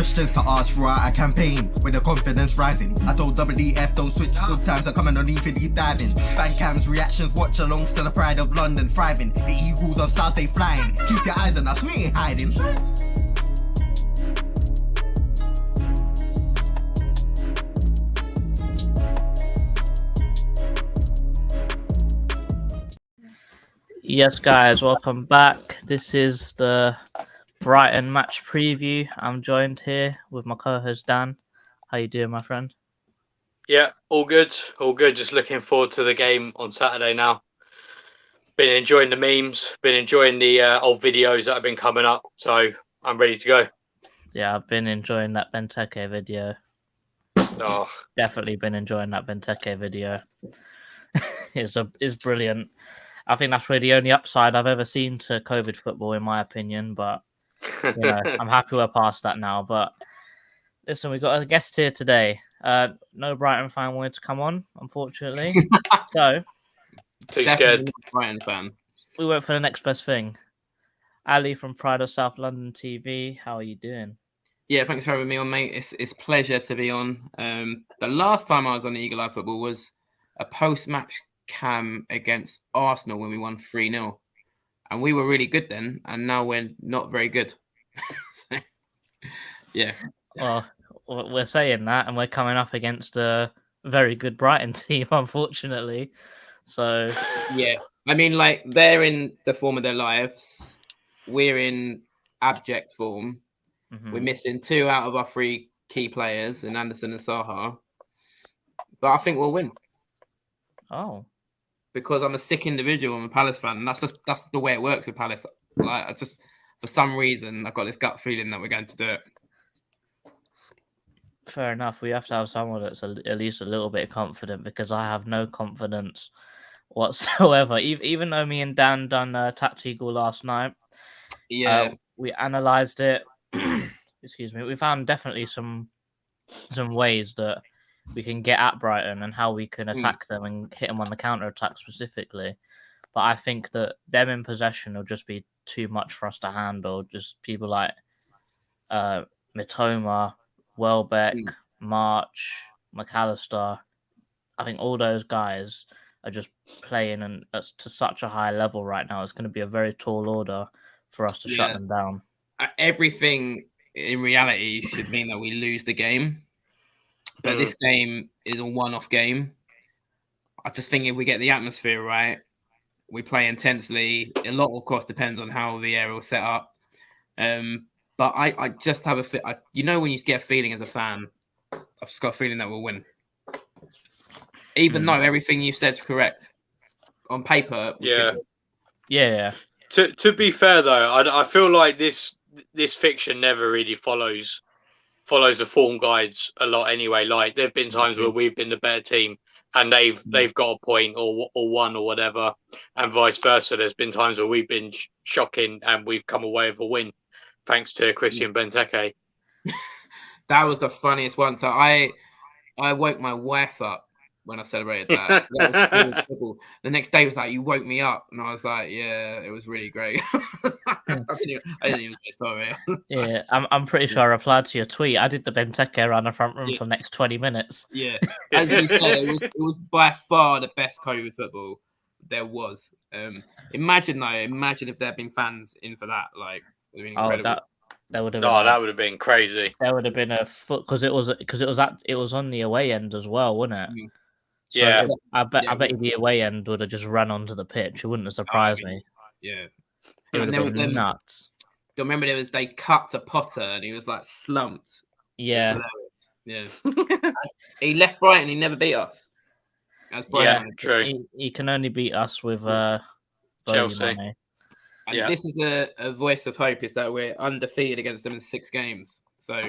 questions to ask throughout a campaign with the confidence rising. I told WDF don't switch, good times are coming on even deep diving. Fan cams, reactions, watch along, still the pride of London thriving. The Eagles of South, they flying. Keep your eyes on us, we ain't hiding. Yes, guys, welcome back. This is the Brighton match preview. I'm joined here with my co-host Dan. How you doing, my friend? Yeah, all good, all good. Just looking forward to the game on Saturday now. Been enjoying the memes, been enjoying the old videos that have been coming up, so I'm ready to go. Yeah, I've been enjoying that Benteke video. Oh, Definitely been enjoying that Benteke video. It's brilliant. I think that's really the only upside I've ever seen to COVID football, in my opinion. But I'm happy we're past that now. But listen, we've got a guest here today. No Brighton fan wanted to come on, unfortunately. So too scared. Brighton fan. We went for the next best thing. Ali from Pride of South London TV. How are you doing? Yeah, thanks for having me on, mate. It's a pleasure to be on. The last time I was on the Eagle Eye Football was a post-match cam against Arsenal when we won 3-0. And we were really good then, and now we're not very good. So, yeah. Well, we're saying that, and we're coming up against a very good Brighton team, unfortunately. So, yeah. I mean, like, they're in the form of their lives. We're in abject form. Mm-hmm. We're missing 2 out of our 3 key players, in Anderson and Saha. But I think we'll win. Oh. Because I'm a sick individual. I'm a Palace fan, and that's the way it works with Palace. Like, I just, for some reason, I've got this gut feeling that we're going to do it. Fair enough. We have to have someone that's at least a little bit confident, because I have no confidence whatsoever. Even though me and Dan done Tactical last night, we analysed it. Excuse me. We found definitely some ways that we can get at Brighton and how we can attack them and hit them on the counter attack specifically. But I think that them in possession will just be too much for us to handle. Just people like Mitoma, Welbeck, March, McAllister. I think all those guys are just playing and to such a high level right now. It's going to be a very tall order for us to shut them down. Everything in reality should mean that we lose the game. But this game is a one-off game. I just think if we get the atmosphere right, we play intensely. A lot, of course, depends on how the aerial set up. But I just have when you get a feeling as a fan, I've just got a feeling that we'll win. Even though everything you said is correct. On paper, yeah. To be fair, though, I feel like this fiction never really follows the form guides a lot anyway. Like, there have been times where we've been the better team and they've got a point or one or whatever, and vice versa. There's been times where we've been shocking and we've come away with a win thanks to Christian Benteke. That was the funniest one. So I woke my wife up when I celebrated that. That was cool. The next day was like, you woke me up, and I was like, yeah, it was really great. I didn't even say sorry. Yeah, I'm pretty sure I replied to your tweet. I did the Benteke around the front room for the next 20 minutes. Yeah, as you said, it was by far the best COVID football there was. Imagine if there had been fans in for that. Like, it would have been incredible. That would have been. That would have been crazy. There would have been a foot because it was on the away end as well, wasn't it? Mm-hmm. So yeah, I bet the away end would have just run onto the pitch. It wouldn't have surprised me. Yeah, it would have been nuts. I remember they cut to Potter and he was like slumped. Yeah, yeah. He left Brighton. He never beat us. Yeah, true. He can only beat us with Chelsea. And this is a voice of hope, is that we're undefeated against them in 6 games. So,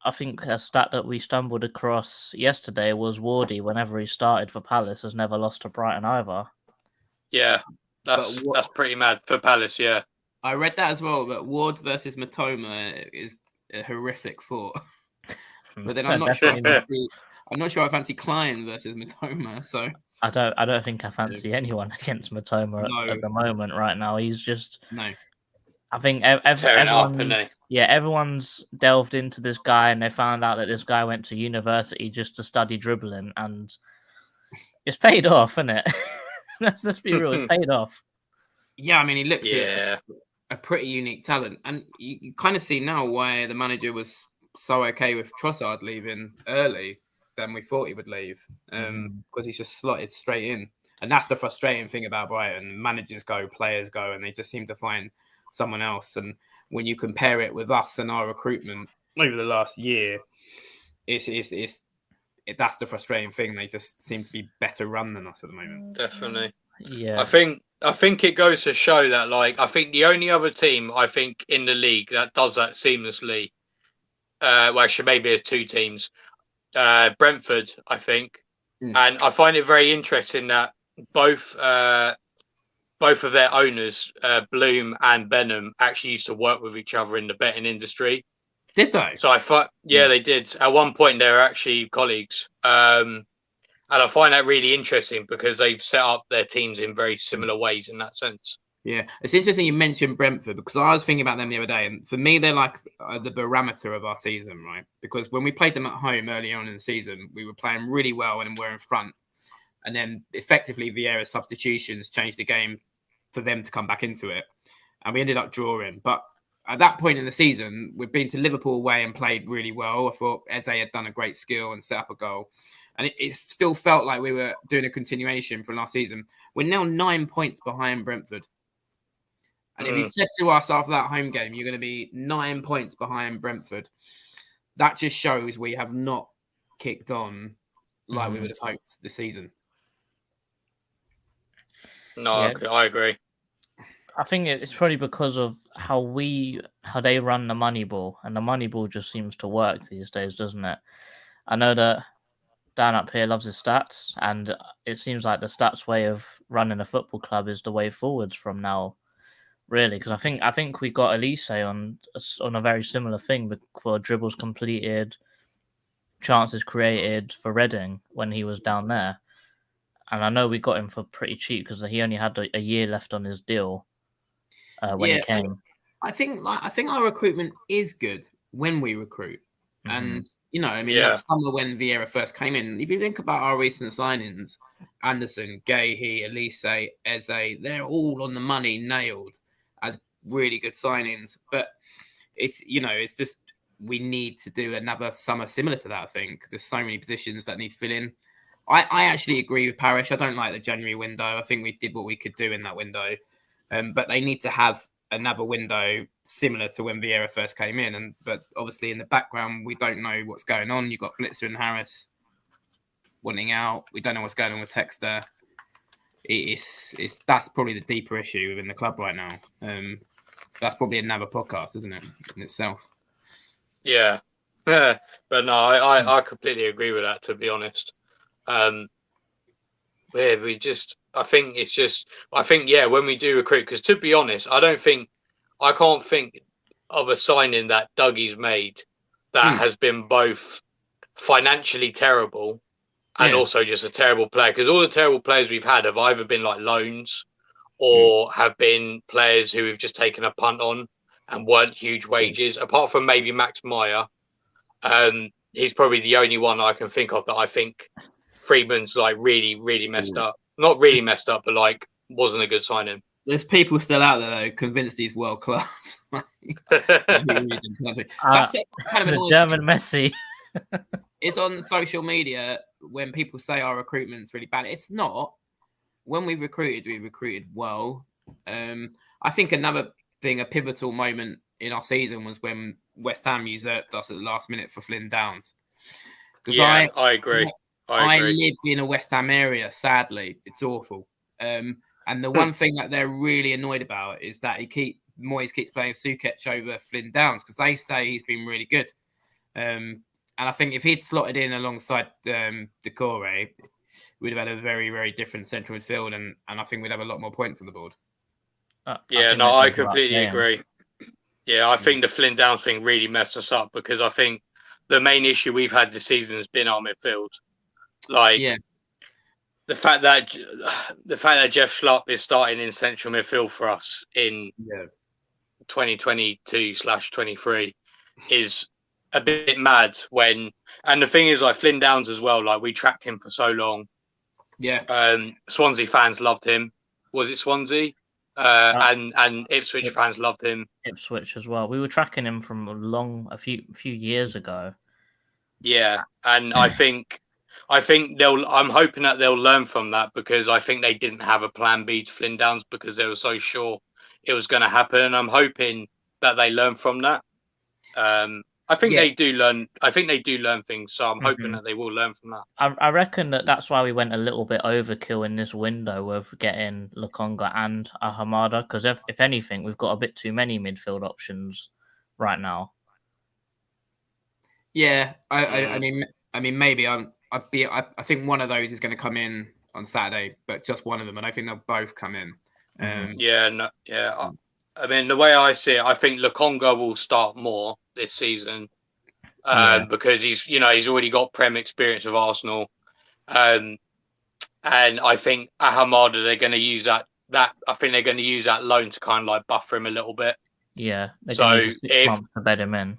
I think a stat that we stumbled across yesterday was Wardy, whenever he started for Palace, has never lost to Brighton either. Yeah, that's pretty mad for Palace, yeah. I read that as well, but Ward versus Mitoma is a horrific thought. But then I'm not sure I fancy Klein versus Mitoma, so I don't think I fancy anyone against Mitoma at the moment right now. He's just I think tearing it up, isn't everyone's they? everyone's delved into this guy, and they found out that this guy went to university just to study dribbling, and it's paid off, isn't it? Let's be real, it's paid off. Yeah, I mean, he looks at a pretty unique talent, and you kind of see now why the manager was so okay with Trossard leaving early than we thought he would leave, because he's just slotted straight in. And that's the frustrating thing about Brighton. Managers go, players go, and they just seem to find someone else. And when you compare it with us and our recruitment over the last year, it's that's the frustrating thing. They just seem to be better run than us at the moment. Definitely. Yeah. I think it goes to show that, like, I think the only other team I think in the league that does that seamlessly, well, actually maybe there's two teams, Brentford, I think, and I find it very interesting that both of their owners, Bloom and Benham, actually used to work with each other in the betting industry. Did they? So I thought, yeah, they did. At one point, they were actually colleagues. And I find that really interesting because they've set up their teams in very similar ways in that sense. Yeah, it's interesting you mentioned Brentford, because I was thinking about them the other day, and for me, they're like the barometer of our season, right? Because when we played them at home early on in the season, we were playing really well and we're in front. And then effectively Vieira's substitutions changed the game for them to come back into it. And we ended up drawing. But at that point in the season, we'd been to Liverpool away and played really well. I thought Eze had done a great skill and set up a goal. And it still felt like we were doing a continuation from last season. We're now 9 points behind Brentford. And if you said to us after that home game, you're going to be 9 points behind Brentford, that just shows we have not kicked on like we would have hoped this season. No, yeah. I agree. I think it's probably because of how they run the money ball, and the money ball just seems to work these days, doesn't it? I know that Dan up here loves his stats, and it seems like the stats way of running a football club is the way forwards from now, really. Because I think we got Elise on a very similar thing for dribbles completed, chances created for Reading when he was down there. And I know we got him for pretty cheap because he only had a year left on his deal when he came. I think our recruitment is good when we recruit. And, that summer when Vieira first came in, if you think about our recent signings, Anderson, Gahey, Elise, Eze, they're all on the money, nailed as really good signings. But it's just we need to do another summer similar to that, I think. There's so many positions that need filling. I actually agree with Parish. I don't like the January window. I think we did what we could do in that window. But they need to have another window similar to when Vieira first came in. But obviously in the background, we don't know what's going on. You've got Blitzer and Harris wanting out. We don't know what's going on with Texter. That's probably the deeper issue within the club right now. That's probably another podcast, isn't it, in itself? Yeah. But no, I completely agree with that, to be honest. When we do recruit, because to be honest, I can't think of a signing that Dougie's made that has been both financially terrible and also just a terrible player, because all the terrible players we've had have either been like loans or have been players who we've just taken a punt on and weren't huge wages, apart from maybe Max Meyer. He's probably the only one I can think of that I think Freeman's like really, really messed up. Not really messed up, but like wasn't a good signing. There's people still out there though convinced he's world class. That's it, kind of the German Messi. It's on social media when people say our recruitment's really bad. It's not. When we recruited well. I think another thing, a pivotal moment in our season was when West Ham usurped us at the last minute for Flynn Downs. Yeah, I agree. I live in a West Ham area, sadly. It's awful. And the one thing that they're really annoyed about is that Moyes keeps playing Sukic over Flynn Downs because they say he's been really good. And I think if he'd slotted in alongside Decore, we'd have had a very, very different central midfield, and I think we'd have a lot more points on the board. I completely agree. Yeah, I think the Flynn Downs thing really messed us up because I think the main issue we've had this season has been our midfield. The fact that Jeff Schlupp is starting in central midfield for us in 2022/23 is a bit mad when, and the thing is, like Flynn Downs as well, like we tracked him for so long. Yeah. Swansea fans loved him. Was it Swansea? And Ipswich fans loved him. Ipswich as well. We were tracking him from a few years ago. Yeah, and I think I'm hoping that they'll learn from that, because I think they didn't have a plan B to Flynn Downs because they were so sure it was going to happen. And I'm hoping that they learn from that. I think they do learn. I think they do learn things. So I'm hoping that they will learn from that. I reckon that's why we went a little bit overkill in this window of getting Lokonga and Ahamada, because if anything, we've got a bit too many midfield options right now. Yeah, I mean, maybe I think one of those is going to come in on Saturday, but just one of them. I don't think they'll both come in. I mean, the way I see it, I think Lokonga will start more this season because he's already got Prem experience of Arsenal, and I think Ahamada, they're going to use that. I think they're going to use that loan to kind of like buffer him a little bit. Yeah, they're going to use 6 months to bed him in.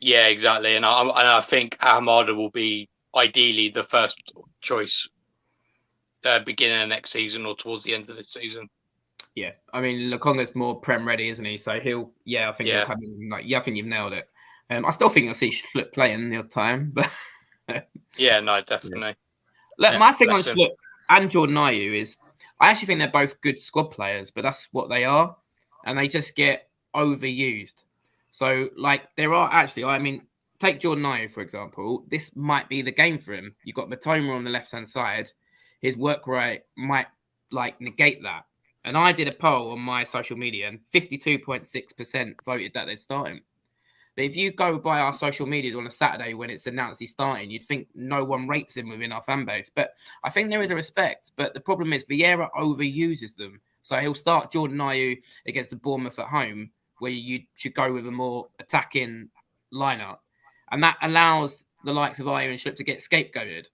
Yeah, exactly, and I think Ahamada will be ideally the first choice beginning of next season or towards the end of this season. Yeah, I mean, Lokonga's more Prem ready, isn't he? So I think he'll come in. I think you've nailed it. I still think you'll see Schlupp playing the odd time, but yeah, no, definitely. My thing on Schlupp and Jordan Ayew is, I actually think they're both good squad players, but that's what they are, and they just get overused. So, like, there are actually, I mean, take Jordan Ayew, for example. This might be the game for him. You've got Matoma on the left-hand side. His work rate might, like, negate that. And I did a poll on my social media, and 52.6% voted that they'd start him. But if you go by our social medias on a Saturday when it's announced he's starting, you'd think no one rates him within our fan base. But I think there is a respect. But the problem is Vieira overuses them. So he'll start Jordan Ayew against the Bournemouth at home, where you should go with a more attacking lineup. And that allows the likes of Ayew and Schlupp to get scapegoated.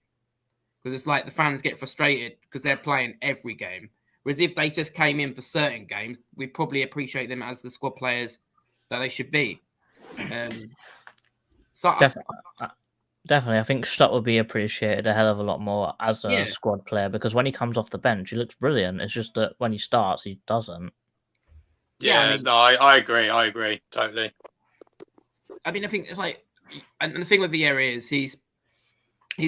Because it's like the fans get frustrated because they're playing every game. Whereas if they just came in for certain games, we'd probably appreciate them as the squad players that they should be. Definitely. I think Schlupp would be appreciated a hell of a lot more as a squad player, because when he comes off the bench, he looks brilliant. It's just that when he starts, he doesn't. I agree totally. I mean, I think it's like, and the thing with Vieira is he's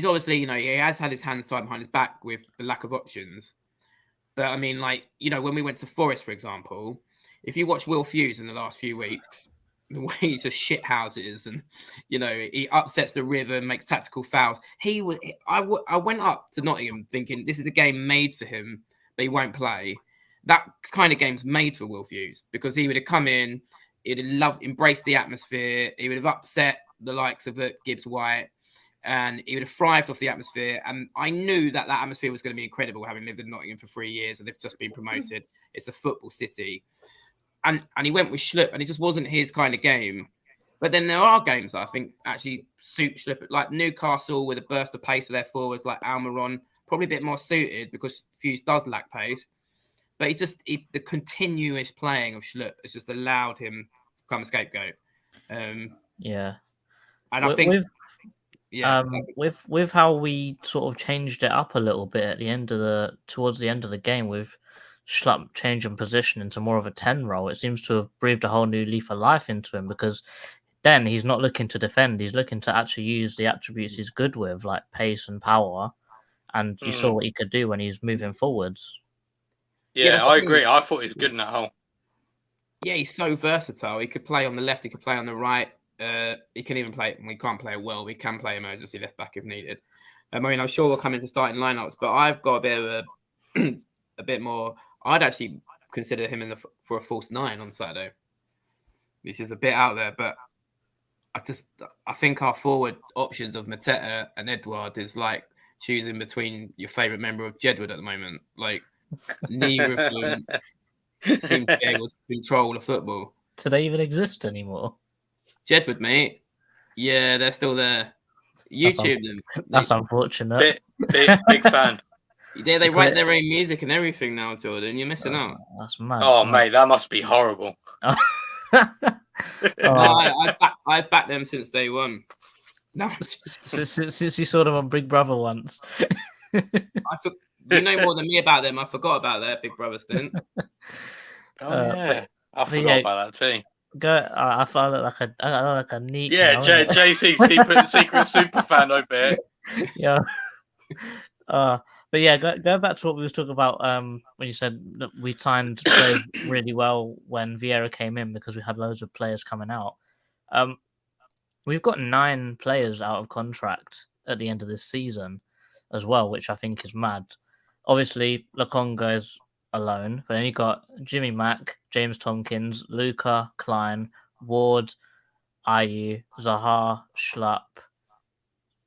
obviously, he has had his hands tied behind his back with the lack of options. But I mean, like, when we went to Forest, for example, if you watch Will Fuse in the last few weeks, the way he just shit houses and, he upsets the rhythm, makes tactical fouls. I went up to Nottingham thinking this is a game made for him, but he won't play. That kind of game's made for Will Fuse, because he would have come in, he'd have embraced the atmosphere, he would have upset the likes of Gibbs White, and he would have thrived off the atmosphere. And I knew that atmosphere was going to be incredible, having lived in Nottingham for 3 years and they've just been promoted. It's a football city. And he went with Schlupp, and it just wasn't his kind of game. But then there are games that I think actually suit Schlupp, like Newcastle with a burst of pace for their forwards, like Almiron, probably a bit more suited because Fuse does lack pace. But the continuous playing of Schlupp has just allowed him to become a scapegoat. And I think... with how we sort of changed it up a little bit towards the end of the game, with Schlupp changing position into more of a 10 role, it seems to have breathed a whole new leaf of life into him, because then he's not looking to defend, he's looking to actually use the attributes he's good with, like pace and power, and you saw what he could do when he's moving forwards. I agree. I thought he was good in that hole. Yeah, he's so versatile. He could play on the left, he could play on the right. He can even play. We can't play well. We can play emergency left back if needed. I mean, I'm sure we'll come into starting lineups, but I've got a bit of a bit more. I'd actually consider him for a false 9 on Saturday, which is a bit out there. But I think our forward options of Mateta and Edouard is like choosing between your favourite member of Jedward at the moment. Like, neither of them seem to be able to control the football. Do they even exist anymore? Jedward, mate. Yeah, they're still there. YouTube them. That's unfortunate. Big fan. Yeah, they write their own music and everything now, Jordan. You're missing out. That's mad. Oh, mate, that must be horrible. I backed them since day one. No, since you saw them on Big Brother once. You know more than me about them. I forgot about their Big Brother stint. I forgot about that too. I found it like a neat. Yeah, JC secret super fan over here. Yeah. But yeah, go back to what we was talking about when you said that we timed players really well when Vieira came in because we had loads of players coming out. We've got 9 players out of contract at the end of this season as well, which I think is mad. Obviously, Lokonga's alone, but then you got Jimmy Mack, James Tompkins, Luca, Klein, Ward, Ayew, Zaha, Schlupp,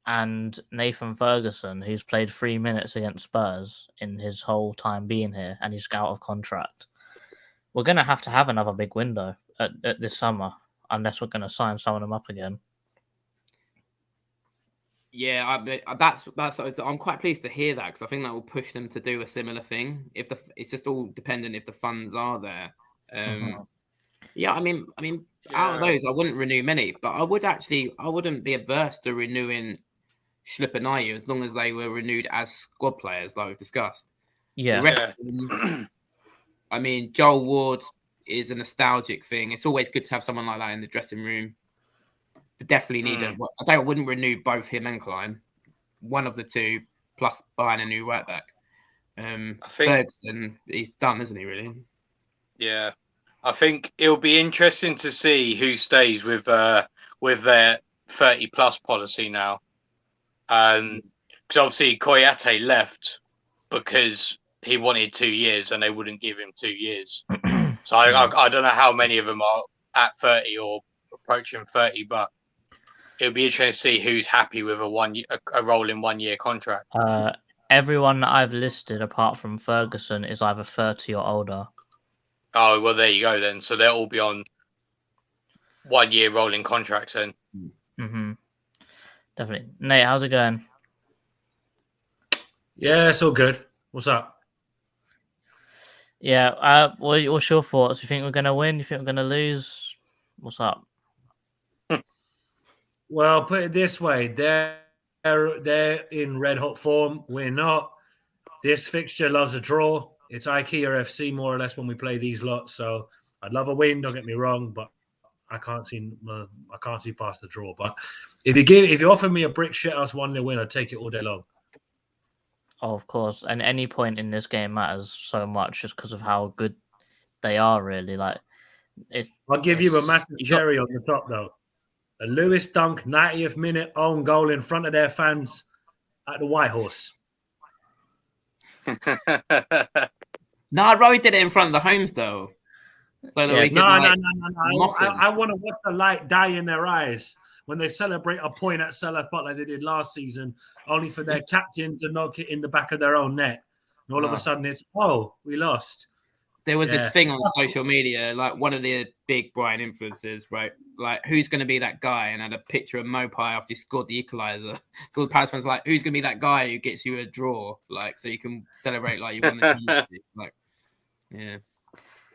and Nathan Ferguson, who's played 3 minutes against Spurs in his whole time being here, and he's out of contract. We're going to have another big window at this summer, unless we're going to sign some of them up again. Yeah, that's. I'm quite pleased to hear that because I think that will push them to do a similar thing. It's just all dependent if the funds are there. Yeah, I mean, out of those, I wouldn't renew many, but I wouldn't be averse to renewing Schlupp and Ayew as long as they were renewed as squad players, like we've discussed. Yeah. The rest of them, I mean, Joel Ward is a nostalgic thing. It's always good to have someone like that in the dressing room. Definitely need I wouldn't renew both him and Klein. One of the two, plus buying a new right back. I think Ferguson, he's done, isn't he? Really? Yeah, I think it'll be interesting to see who stays with their 30+ policy now. Because obviously Koyate left because he wanted 2 years and they wouldn't give him 2 years. So I don't know how many of them are at 30 or approaching 30, but it'll be interesting to see who's happy with a rolling 1 year contract. Everyone that I've listed, apart from Ferguson, is either 30 or older. Oh, well, there you go then. So they'll all be on 1 year rolling contracts then. Mm-hmm. Definitely. Nate, how's it going? Yeah, it's all good. What's up? Yeah, what's your thoughts? You think we're going to win? You think we're going to lose? What's up? Well, put it this way. They're in red hot form. We're not. This fixture loves a draw. It's IKEA FC more or less when we play these lots. So I'd love a win. Don't get me wrong, but I can't see past the draw. But if you offer me a brick shit house 1-0 win, I'd take it all day long. Oh, of course. And any point in this game matters so much just because of how good they are. Really, I'll give you a massive cherry on the top though. A Lewis Dunk 90th minute own goal in front of their fans at the White Horse. No, Roy did it in front of the homes though. So that we could, no. I want to watch the light die in their eyes when they celebrate a point at Selhurst Park like they did last season, only for their captain to knock it in the back of their own net. And all of a sudden it's, we lost. There was this thing on social media, like one of the big Brighton influencers, right? Like, who's going to be that guy? And had a picture of Mopai after he scored the equaliser. So the Palace fans like, who's going to be that guy who gets you a draw? Like, so you can celebrate like you won the Champions League. Like, yeah.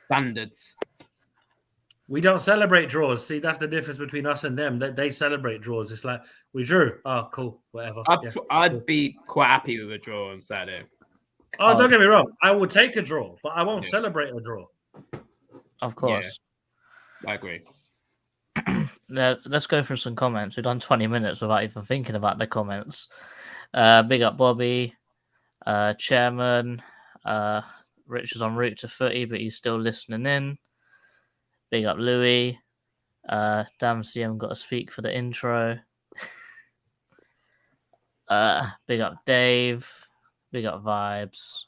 Standards. We don't celebrate draws. See, that's the difference between us and them. They celebrate draws. It's like, we drew. Oh, cool. Whatever. I'd be quite happy with a draw on Saturday. Oh, don't get me wrong. I will take a draw, but I won't celebrate a draw. Of course. Yeah, I agree. Let's go through some comments. We've done 20 minutes without even thinking about the comments. Big up Bobby. Chairman. Rich is en route to footy, but he's still listening in. Big up Louis. Damn CM got to speak for the intro. Big up Dave. Big up Vibes.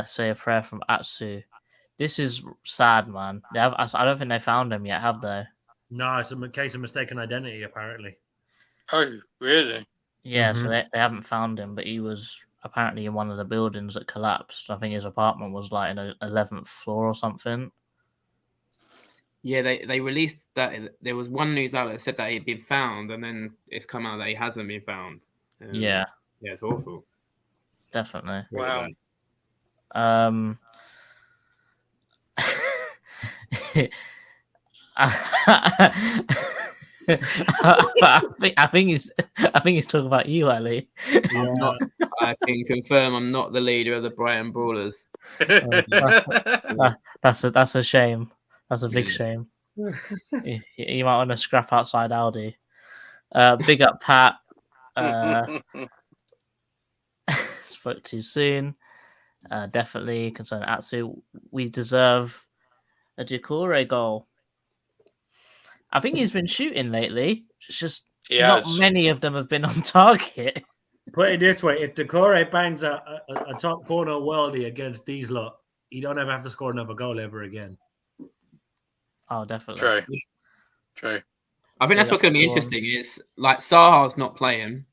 Say a prayer from Atsu. This is sad, man. I don't think they found him yet, have they? No, it's a case of mistaken identity, apparently. Oh, really? Yeah, so they haven't found him, but he was apparently in one of the buildings that collapsed. I think his apartment was like in the 11th floor or something. Yeah, they released that. There was one news outlet that said that he'd been found, and then it's come out that he hasn't been found. Yeah, it's awful. Definitely. Wow. I think he's talking about you, Ali. I'm not. I can confirm I'm not the leader of the Brighton Brawlers. That's a shame. That's a big shame. You might want to scrap outside Aldi. Big up Pat. Spoke too soon. Definitely concerned Atsu. We deserve a Decore goal. I think he's been shooting lately. It's just not many of them have been on target. Put it this way: if Decore bangs a top corner worldie against these lot, you don't ever have to score another goal ever again. Oh, definitely. True. I think that's what's going to be interesting. Is like Saha's not playing,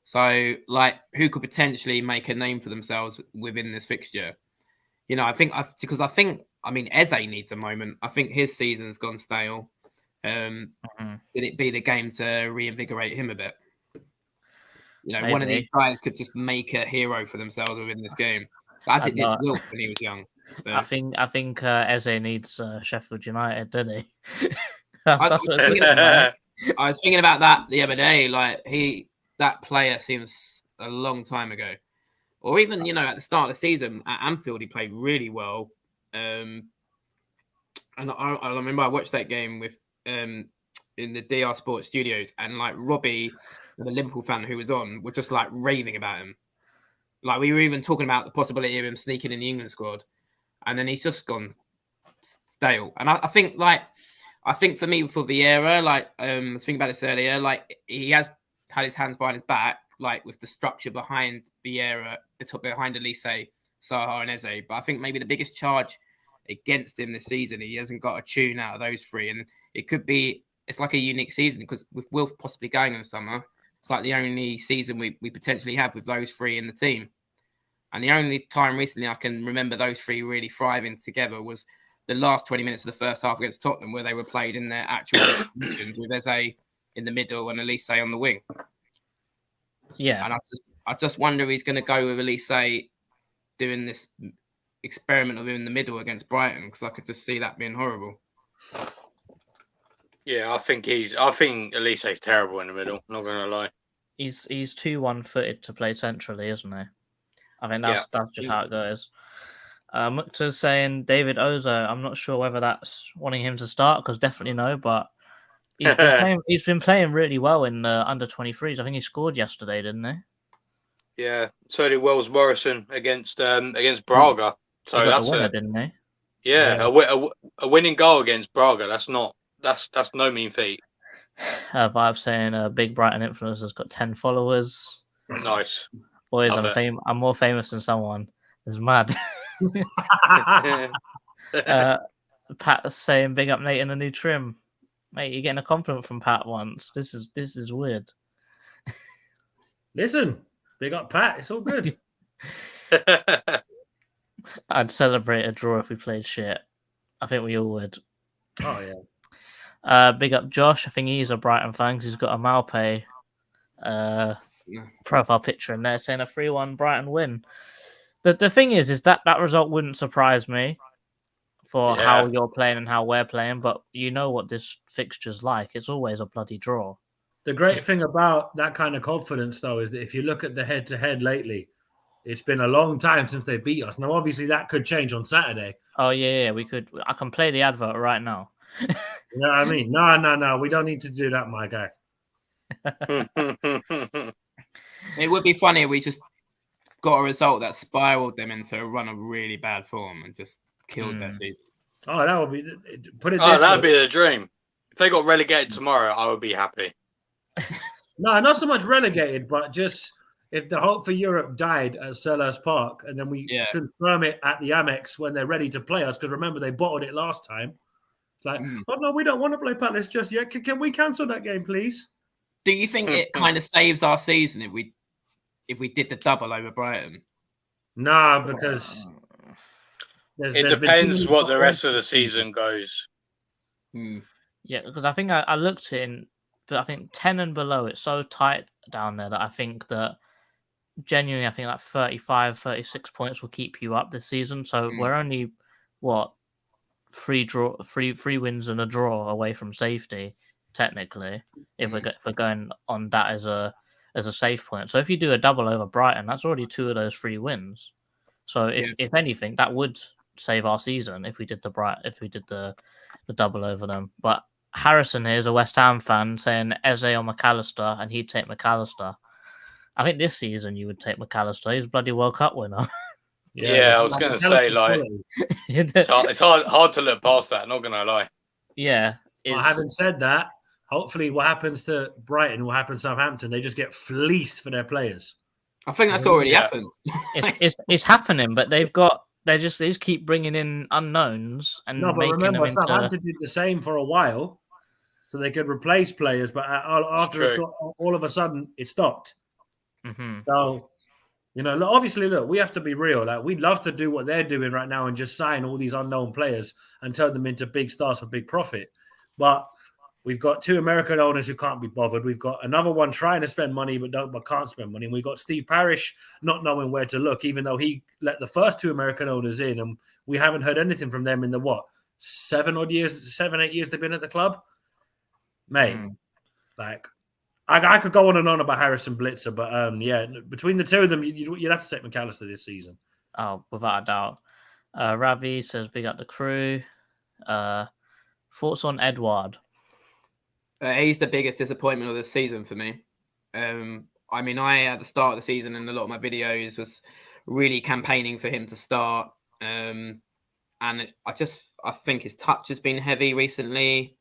so like who could potentially make a name for themselves within this fixture? You know, I think Eze needs a moment. I think his season's gone stale. Did it be the game to reinvigorate him a bit? You know, one of these guys could just make a hero for themselves within this game, as it did to Wilf when he was young. So. I think Eze needs Sheffield United, doesn't he? I was thinking about that the other day. Like that player seems a long time ago, or even at the start of the season at Anfield, he played really well. And I remember I watched that game with in the DR Sports studios, and like Robbie, the Liverpool fan who was on, were just like raving about him. Like we were even talking about the possibility of him sneaking in the England squad, and then he's just gone stale. And I think for me, for Vieira, I was thinking about this earlier, like he has had his hands behind his back, like with the structure behind Vieira, behind Elise, Saha, and Eze. But I think maybe the biggest charge against him this season, he hasn't got a tune out of those three, and it's like a unique season because with Wilf possibly going in the summer, it's like the only season we potentially have with those three in the team. And the only time recently I can remember those three really thriving together was the last 20 minutes of the first half against Tottenham, where they were played in their actual positions with Eze in the middle and Elise on the wing. Yeah. And I just wonder if he's going to go with Elise doing this experiment of him in the middle against Brighton, because I could just see that being horrible. Yeah, I think Elise's terrible in the middle. Not gonna lie. He's too one-footed to play centrally, isn't he? I think that's just how it goes. Mukta's saying David Ozo. I'm not sure whether that's wanting him to start, because definitely no, but he's been playing really well in under 23s. I think he scored yesterday, didn't he? Yeah, so did Wells Morrison against Braga. So he got that's the winner, didn't he? Yeah, a winning goal against Braga. That's no mean feat. Vibe saying Big Brighton influencer's got 10 followers. Nice. Boys, I'm more famous than someone. It's mad. Pat's saying big up Nate in a new trim. Mate, you're getting a compliment from Pat once. This is weird. Listen, big up Pat. It's all good. I'd celebrate a draw if we played shit. I think we all would. Oh yeah. Big up Josh. I think he's a Brighton fan because he's got a Malpay profile picture in there saying a 3-1 Brighton win. The thing is that result wouldn't surprise me for how you're playing and how we're playing, but you know what this fixture's like. It's always a bloody draw. The great thing about that kind of confidence, though, is that if you look at the head-to-head lately, it's been a long time since they beat us. Now, obviously, that could change on Saturday. Oh, yeah, we could. I can play the advert right now. You know what I mean? No. We don't need to do that, my guy. It would be funny if we just got a result that spiraled them into a run of really bad form and just killed their season. Oh, that would be... Put it this way. That'd be the dream. If they got relegated tomorrow, I would be happy. No, not so much relegated, but just... If the hope for Europe died at Selhurst Park, and then we confirm it at the Amex when they're ready to play us, because remember they bottled it last time. Like, oh no, we don't want to play Palace just yet. Can we cancel that game, please? Do you think it kind of saves our season if we did the double over Brighton? Nah, because it depends what the rest of the season goes. Yeah, because I think I looked in, but I think 10 and below, it's so tight down there that I think that. Genuinely, I think like 35, 36 points will keep you up this season. So we're only, three wins and a draw away from safety, technically, if we're going on that as a safe point. So if you do a double over Brighton, that's already 2 of those 3 wins. So if anything, that would save our season if we did the double over them. But Harrison here is a West Ham fan saying Eze or McAllister, and he'd take McAllister. I think this season you would take McAllister. He's a bloody World Cup winner. Yeah, I was going to say, like, it's hard to look past that, not going to lie. Yeah. Well, having said that, hopefully what happens to Brighton will happen to Southampton. They just get fleeced for their players. I think that's already happened. It's happening, but they just keep bringing in unknowns and making them into... Southampton did the same for a while, so they could replace players, but after all of a sudden it stopped. Mm-hmm. So, obviously, look, we have to be real. Like, we'd love to do what they're doing right now and just sign all these unknown players and turn them into big stars for big profit. But we've got 2 American owners who can't be bothered. We've got another one trying to spend money but can't spend money. And we've got Steve Parish not knowing where to look, even though he let the first 2 American owners in, and we haven't heard anything from them in the 7, 8 years they've been at the club. Mate, I could go on and on about Harrison Blitzer, but between the 2 of them, you'd have to take McAllister this season. Oh, without a doubt. Ravi says, big up the crew. Thoughts on Edouard? He's the biggest disappointment of the season for me. I, at the start of the season, and a lot of my videos was really campaigning for him to start. And I think his touch has been heavy recently.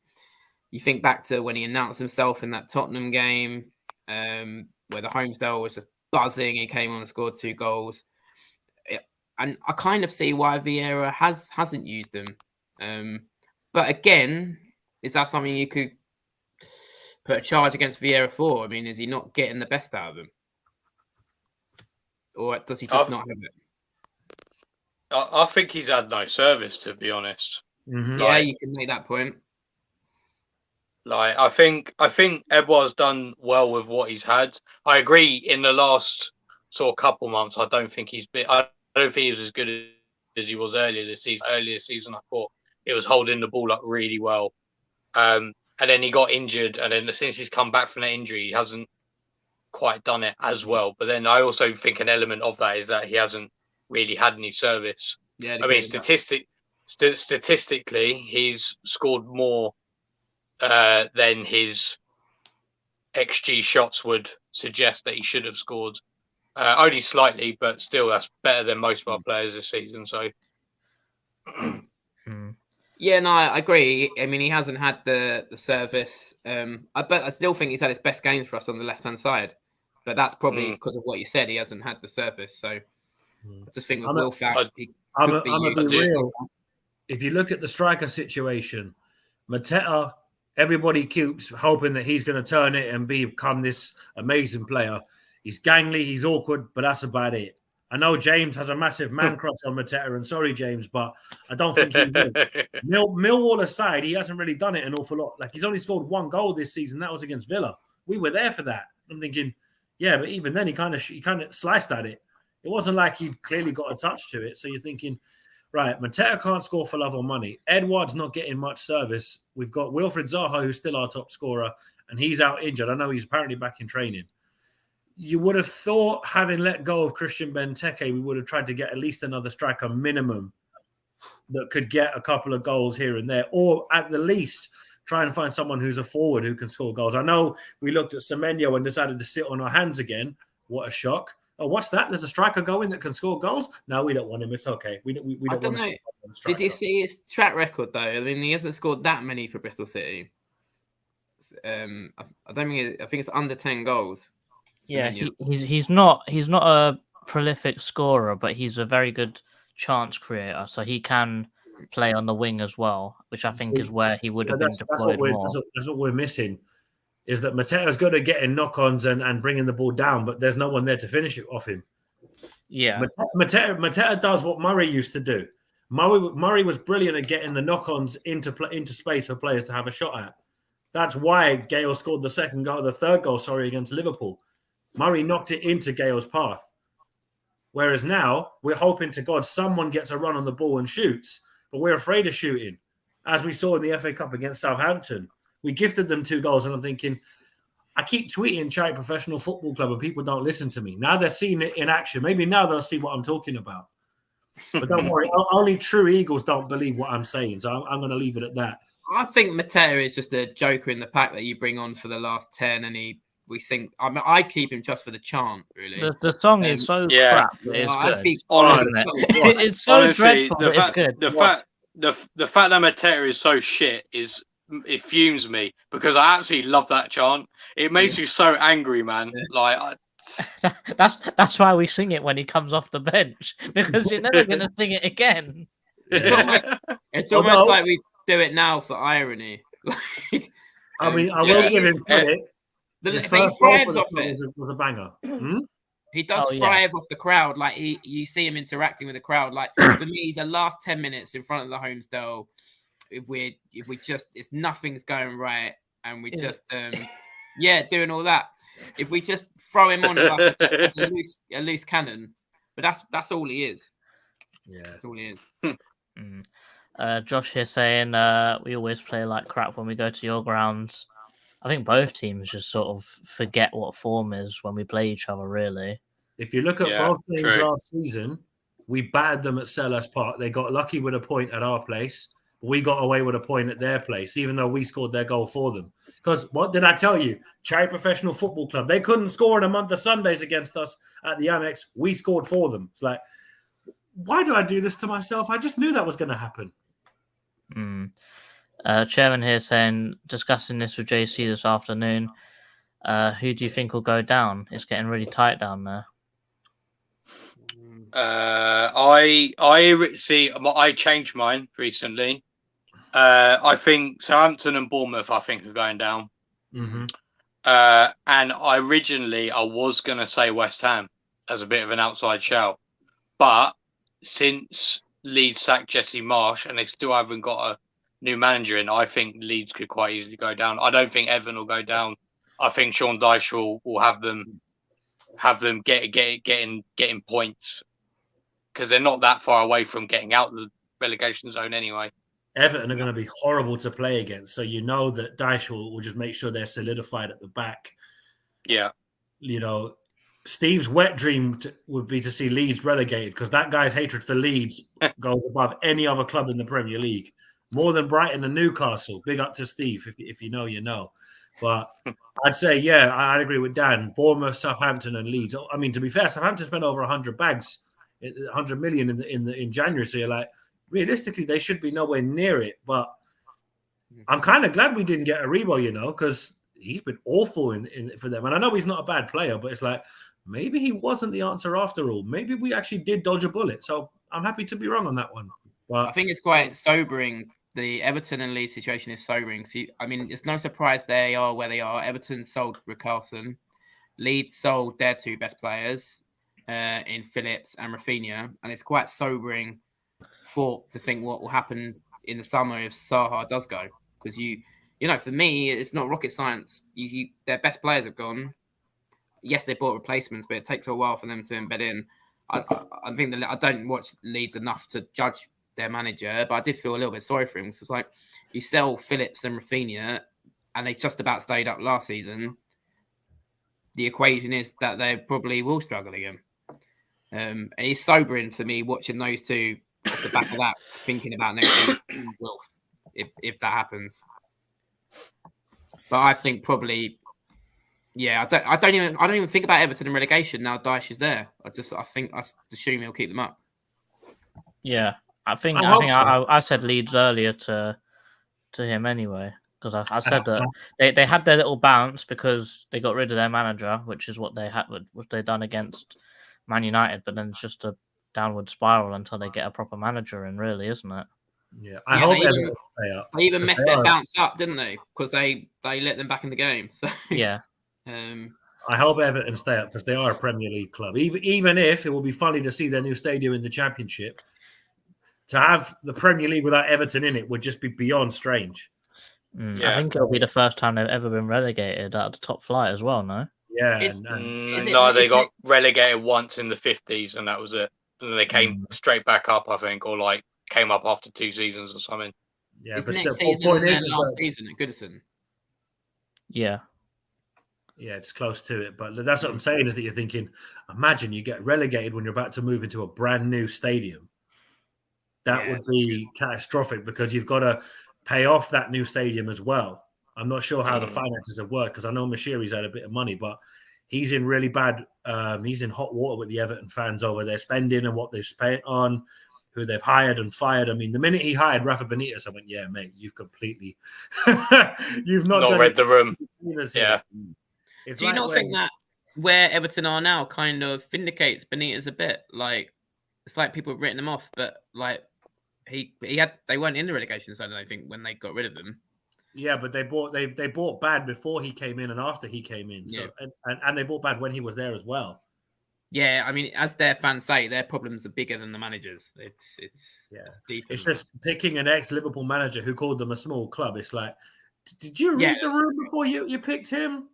You think back to when he announced himself in that Tottenham game, where the Homestyle was just buzzing. He came on and scored 2 goals. And I kind of see why Vieira hasn't used him. But again, is that something you could put a charge against Vieira for? I mean, is he not getting the best out of him? Or does he just not have it? I think he's had no service, to be honest. Mm-hmm. Yeah, you can make that point. Like, I think Edouard's done well with what he's had. I agree. In the last sort of couple months, I don't think he was as good as he was earlier this season. Earlier this season, I thought he was holding the ball up really well. And then he got injured, and then since he's come back from that injury, he hasn't quite done it as well. But then I also think an element of that is that he hasn't really had any service. Yeah, I mean, statistically, he's scored more than his XG shots would suggest that he should have scored. Only slightly, but still, that's better than most of our players this season. So, yeah, no, I agree. I mean, he hasn't had the service. I still think he's had his best games for us on the left-hand side, but that's probably because of what you said. He hasn't had the service, so I just think with Will Fack, I'm gonna be real. If you look at the striker situation, Mateta, everybody keeps hoping that he's going to turn it and become this amazing player. He's gangly, he's awkward, but that's about it. I know James has a massive man crush on Mateta, and sorry, James, but I don't think he's in. Millwall aside, he hasn't really done it an awful lot. Like, he's only scored 1 goal this season. That was against Villa. We were there for that. I'm thinking, yeah, but even then, he kind of sliced at it. It wasn't like he'd clearly got a touch to it. So you're thinking, right, Mateta can't score for love or money. Edouard's not getting much service. We've got Wilfred Zaha, who's still our top scorer, and he's out injured. I know he's apparently back in training. You would have thought, having let go of Christian Benteke, we would have tried to get at least another striker minimum that could get a couple of goals here and there, or at the least try and find someone who's a forward who can score goals. I know we looked at Semenyo and decided to sit on our hands again. What a shock. Oh, what's that? There's a striker going that can score goals? No, we don't want him. It's okay. We don't want him. Did you see his track record, though? I mean, he hasn't scored that many for Bristol City. I think it's under 10 goals. Yeah, he's not a prolific scorer, but he's a very good chance creator. So he can play on the wing as well, which I think is where he would have been deployed more. That's what we're missing, is that Mateo's good at getting knock-ons and bringing the ball down, but there's no one there to finish it off him. Yeah, Mateta does what Murray used to do. Murray was brilliant at getting the knock-ons into space for players to have a shot at. That's why Gale scored the third goal, against Liverpool. Murray knocked it into Gale's path. Whereas now, we're hoping to God someone gets a run on the ball and shoots, but we're afraid of shooting. as we saw in the FA Cup against Southampton. We gifted them 2 goals, and I'm thinking, I keep tweeting Charity Professional Football Club, and people don't listen to me. Now they're seeing it in action. Maybe now they'll see what I'm talking about. But don't worry, only true Eagles don't believe what I'm saying, so I'm going to leave it at that. I think Mateta is just a joker in the pack that you bring on for the last 10, and we sing. I mean, I keep him just for the chant, really. The song is so crap, but it's good. It's so honestly, dreadful, but it's good. The fact that Mateta is so shit it fumes me, because I absolutely love that chant. It makes me so angry, man. Like that's why we sing it when he comes off the bench, because you're never going to sing it again. It's almost like we do it now for irony. I mean, I will give him credit. His first goal was a banger. He does thrive off the crowd. Like you see him interacting with the crowd. Like for me, he's the last 10 minutes in front of the Homestell. If we just, nothing's going right, and we just doing all that. If we just throw him on like as a loose cannon, but that's all he is. Yeah, that's all he is. Josh here saying we always play like crap when we go to your grounds. I think both teams just sort of forget what form is when we play each other, really. If you look at both teams last season, we battered them at Selhurst Park. They got lucky with a point at our place. We got away with a point at their place, even though we scored their goal for them. Because what did I tell you? Charity Professional Football Club. They couldn't score in a month of Sundays against us at the Amex. We scored for them. It's like, why do I do this to myself? I just knew that was going to happen. Chairman here saying, discussing this with JC this afternoon. Who do you think will go down? It's getting really tight down there. I changed mine recently. I think Southampton and Bournemouth, are going down. Mm-hmm. And I was going to say West Ham as a bit of an outside shout. But since Leeds sacked Jesse Marsh and they still haven't got a new manager in, I think Leeds could quite easily go down. I don't think Everton will go down. I think Sean Dyche will have them getting points, because they're not that far away from getting out the relegation zone anyway. Everton are going to be horrible to play against, so you know that Dyche will just make sure they're solidified at the back. Yeah. You know, Steve's wet dream would be to see Leeds relegated, because that guy's hatred for Leeds goes above any other club in the Premier League. More than Brighton and Newcastle. Big up to Steve. If you know, you know. But I'd say, I'd agree with Dan. Bournemouth, Southampton, and Leeds. I mean, to be fair, Southampton spent over 100 million in January. So you're like, realistically, they should be nowhere near it. But I'm kind of glad we didn't get Aribo, you know, because he's been awful for them. And I know he's not a bad player, but it's like, maybe he wasn't the answer after all. Maybe we actually did dodge a bullet. So I'm happy to be wrong on that one. But I think it's quite sobering. The Everton and Leeds situation is sobering. So, I mean, it's no surprise they are where they are. Everton sold Richarlison. Leeds sold their 2 best players in Phillips and Rafinha. And it's quite sobering thought to think what will happen in the summer if Zaha does go. Because, you know, for me, it's not rocket science. Their best players have gone. Yes, they bought replacements, but it takes a while for them to embed in. I think that I don't watch Leeds enough to judge their manager, but I did feel a little bit sorry for him. Because it's like, you sell Phillips and Rafinha, and they just about stayed up last season. The equation is that they probably will struggle again. And it's sobering for me watching those 2 off the back of that, thinking about next season, if that happens. But I think probably, I don't even think about Everton and relegation now. Dyche is there. I assume he'll keep them up. Yeah. I think I said Leeds earlier to him anyway, because I said that they had their little bounce because they got rid of their manager, which is what they done against Man United, but then it's just a downward spiral until they get a proper manager in, really, isn't it? Yeah, I hope Everton stay up. They even messed their bounce up, didn't they? Because they let them back in the game. So yeah. I hope Everton stay up because they are a Premier League club. Even if it will be funny to see their new stadium in the Championship. To have the Premier League without Everton in it would just be beyond strange. I think it'll be the first time they've ever been relegated out of the top flight as well, no? Yeah. They got relegated once in the 50s, and that was it. And then they came straight back up, I think, or like came up after 2 seasons or something. Yeah, It's but next still, season point and is then that- last season at Goodison. Yeah. Yeah, it's close to it. But that's what I'm saying is that you're thinking, imagine you get relegated when you're about to move into a brand new stadium. That would be catastrophic because you've got to pay off that new stadium as well. I'm not sure how the finances have worked because I know Mashiri's had a bit of money, but he's in really bad, he's in hot water with the Everton fans over their spending and what they've spent on, who they've hired and fired. I mean, the minute he hired Rafa Benitez, I went, yeah, mate, you've completely, you've not read the room. Yeah. Do you not think that where Everton are now kind of vindicates Benitez a bit? Like, it's like people have written him off, but like they weren't in the relegation zone, I think, when they got rid of him. Yeah, but they bought bad before he came in and after he came in. So and they bought bad when he was there as well. Yeah, I mean, as their fans say, their problems are bigger than the managers. It's deep. It's just picking an ex-Liverpool manager who called them a small club. It's like, did you read the room before you picked him?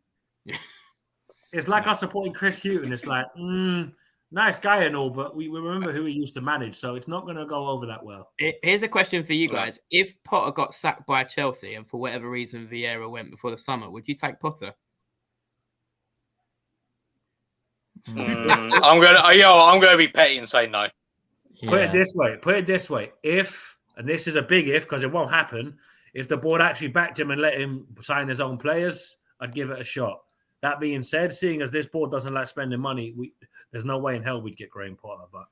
It's like us supporting Chris Hughton. It's like, nice guy and all, but we remember who he used to manage, so it's not going to go over that well. Here's a question for you guys. If Potter got sacked by Chelsea and for whatever reason Vieira went before the summer, would you take Potter? I'm gonna be petty and say no. Yeah. Put it this way. If, and this is a big if because it won't happen, if the board actually backed him and let him sign his own players, I'd give it a shot. That being said, seeing as this board doesn't like spending money, there's no way in hell we'd get Graham Potter. But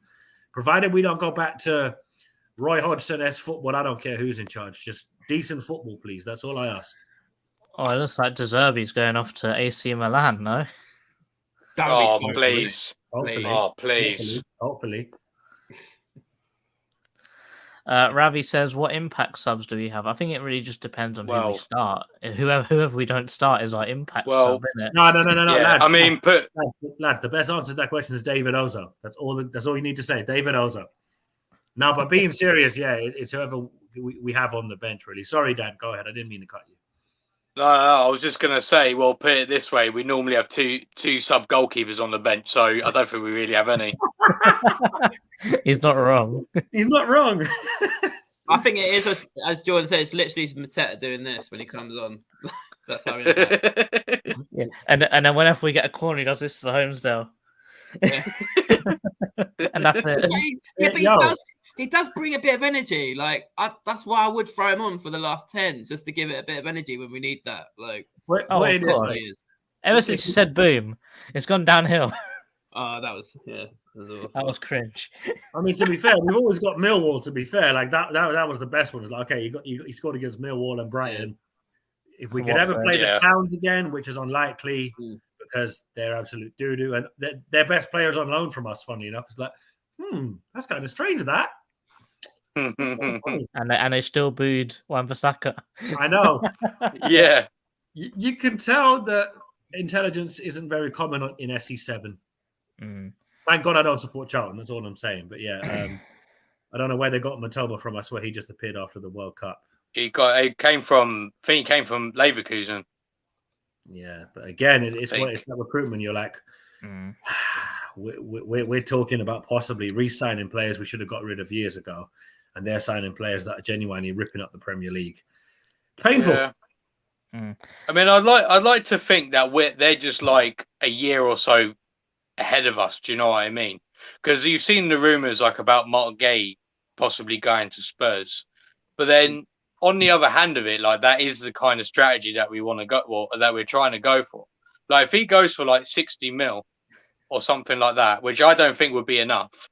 provided we don't go back to Roy Hodgson-esque football, I don't care who's in charge. Just decent football, please. That's all I ask. Oh, it looks like De Zerbi's going off to AC Milan, no? Oh, please. Hopefully. Oh, please. Hopefully. Ravi says, what impact subs do we have? I think it really just depends on who we start. Whoever we don't start is our impact sub, isn't it? No. Yeah, Lads, the best answer to that question is David Ozo. That's all you need to say. David Ozo. No, but being serious, yeah, it's whoever we have on the bench, really. Sorry, Dan, go ahead. I didn't mean to cut you. No, I was just going to say, well, put it this way. We normally have two sub goalkeepers on the bench, so I don't think we really have any. He's not wrong. He's not wrong. I think it is, as Jordan said, it's literally Mateta doing this when he comes on. That's how it Yeah. And then whenever we get a corner, he does this to Holmesdale. Yeah. And that's it. Yeah, but he does bring a bit of energy. Like that's why I would throw him on for the last 10, just to give it a bit of energy when we need that. Like, ever since you said boom, it's gone downhill. Oh, that was that was cringe. I mean, to be fair, we've always got Millwall. To be fair, like that was the best one. It's like, okay, he scored against Millwall and Brighton. If we could ever play the Clowns again, which is unlikely because they're absolute doo-doo, and their best players on loan from us, funny enough, it's like, that's kind of strange, that. and they still booed Wan-Bissaka. I know. Yeah. You can tell that intelligence isn't very common in SE7. Thank God I don't support Charlton. That's all I'm saying. But yeah, I don't know where they got Matoma from. I swear he just appeared after the World Cup. He came from Leverkusen. Yeah, but again, it's that recruitment. You're like, we're talking about possibly re-signing players we should have got rid of years ago, and they're signing players that are genuinely ripping up the Premier League. Painful. Yeah. I mean, I'd like to think that they're just like a year or so ahead of us. Do you know what I mean? Because you've seen the rumours like about Mark Gay possibly going to Spurs, but then on the other hand of it, like that is the kind of strategy that we want to go, that we're trying to go for. Like if he goes for like 60 mil or something like that, which I don't think would be enough.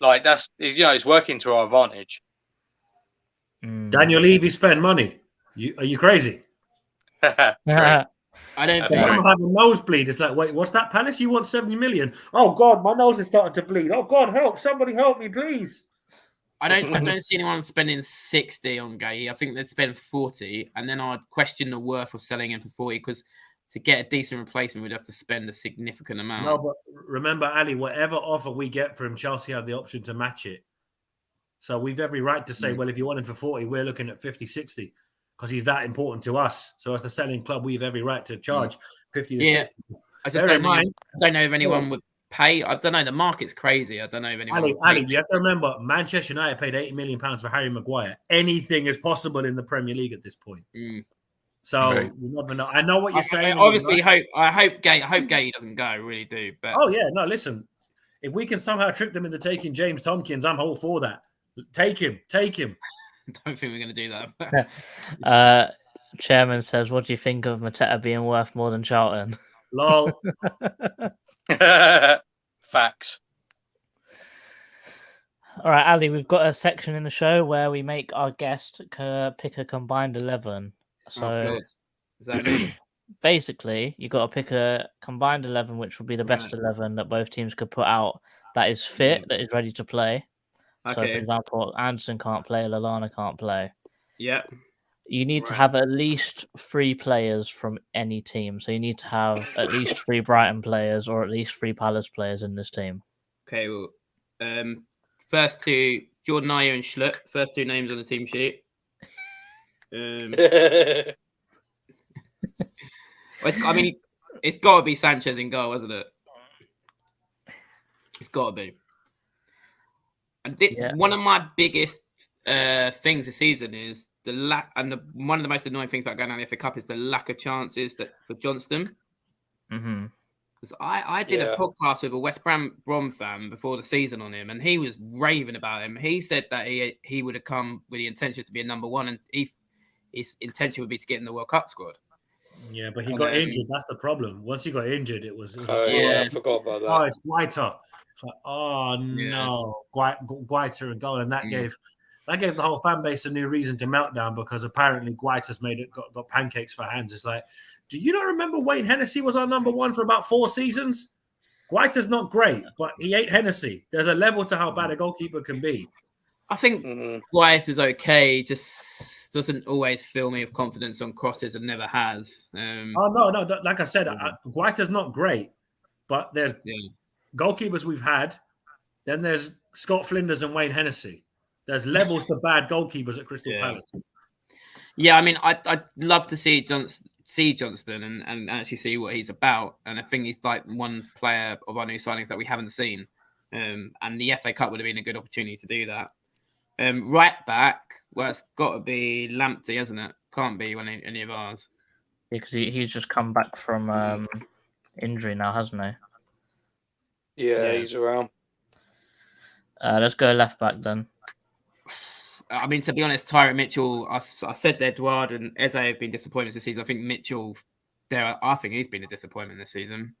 Like that's it's working to our advantage. Daniel Levy spend money. Are you crazy? I don't think I'm having a nosebleed. It's like, wait, what's that, Palace? You want 70 million? Oh God, my nose is starting to bleed. Oh God, help! Somebody help me, please. I don't see anyone spending 60 on Gay. I think they'd spend 40, and then I'd question the worth of selling him for 40 because to get a decent replacement, we'd have to spend a significant amount. No, but remember, Ali, whatever offer we get from Chelsea have the option to match it. So we've every right to say, well, if you want him for 40, we're looking at 50, 60 because he's that important to us. So as the selling club, we have every right to charge 50 to 60. I just don't know if anyone would pay. I don't know. The market's crazy. I don't know if anyone. Ali, you have to remember, Manchester United paid £80 million for Harry Maguire. Anything is possible in the Premier League at this point. So you never know. I know what you're saying. I hope Gay doesn't go. I really do. But no. Listen, if we can somehow trick them into taking James Tompkins, I'm all for that. Take him. I don't think we're going to do that. Chairman says, "What do you think of Mateta being worth more than Charlton?" Lol. Facts. All right, Ali, we've got a section in the show where we make our guest pick a combined 11. So basically, you got to pick a combined 11, which will be the best 11 that both teams could put out. That is fit, that is ready to play. So, for example, Anderson can't play, Lallana can't play. Yeah. You need to have at least 3 players from any team. So you need to have at least 3 Brighton players or at least 3 Palace players in this team. Okay, well, first 2, Jordan Ayew and Schlupp, first 2 names on the team sheet. It's got to be Sanchez in goal, hasn't it? It's got to be. And one of my biggest things this season is the lack, and one of the most annoying things about going down the FA Cup is the lack of chances for Johnston. Because I did a podcast with a West Brom fan before the season on him, and he was raving about him. He said that he would have come with the intention to be a number 1, and his intention would be to get in the World Cup squad. Yeah, but he got injured. That's the problem. Once he got injured, it was I forgot about that. Oh, it's Guaita. It's like, oh no, Guaita and goal, and that gave the whole fan base a new reason to meltdown because apparently Guaita's got pancakes for hands. It's like, do you not remember Wayne Hennessy was our number 1 for about 4 seasons? Guaita's not great, but he ate Hennessy. There's a level to how bad a goalkeeper can be. I think Guaita's okay, just doesn't always fill me with confidence on crosses and never has. No. Like I said, Guaita's not great, but there's goalkeepers we've had. Then there's Scott Flinders and Wayne Hennessy. There's levels to bad goalkeepers at Crystal Palace. Yeah, I mean, I'd love to see Johnston and actually see what he's about. And I think he's like one player of our new signings that we haven't seen. And the FA Cup would have been a good opportunity to do that. Right back, well, it's got to be Lamptey, hasn't it? Can't be any of ours. Yeah, because he's just come back from injury now, hasn't he? Yeah, he's around. Let's go left back then. I mean, to be honest, Tyrone Mitchell, I said Edouard and Eze have been disappointments this season. I think Mitchell, I think he's been a disappointment this season.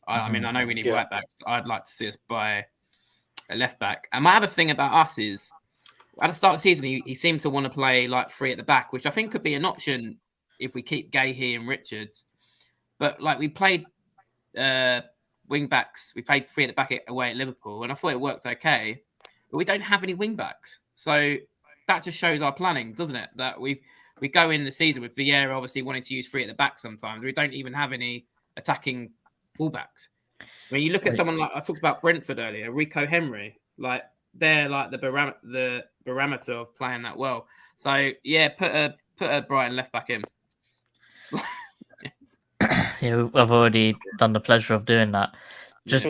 I mean, I know we need right backs. I'd like to see us buy a left back. And my other thing about us is, at the start of the season, he seemed to want to play like 3 at the back, which I think could be an option if we keep Gahey and Richards. But like we played wing backs, we played 3 at the back away at Liverpool, and I thought it worked okay. But we don't have any wing backs, so that just shows our planning, doesn't it? That we go in the season with Vieira obviously wanting to use 3 at the back sometimes. We don't even have any attacking fullbacks. When you look at someone like I talked about Brentford earlier, Rico Henry, like they're like the barometer of playing that well. So yeah, put a Brighton left back in. Yeah, I've already done the pleasure of doing that. Just,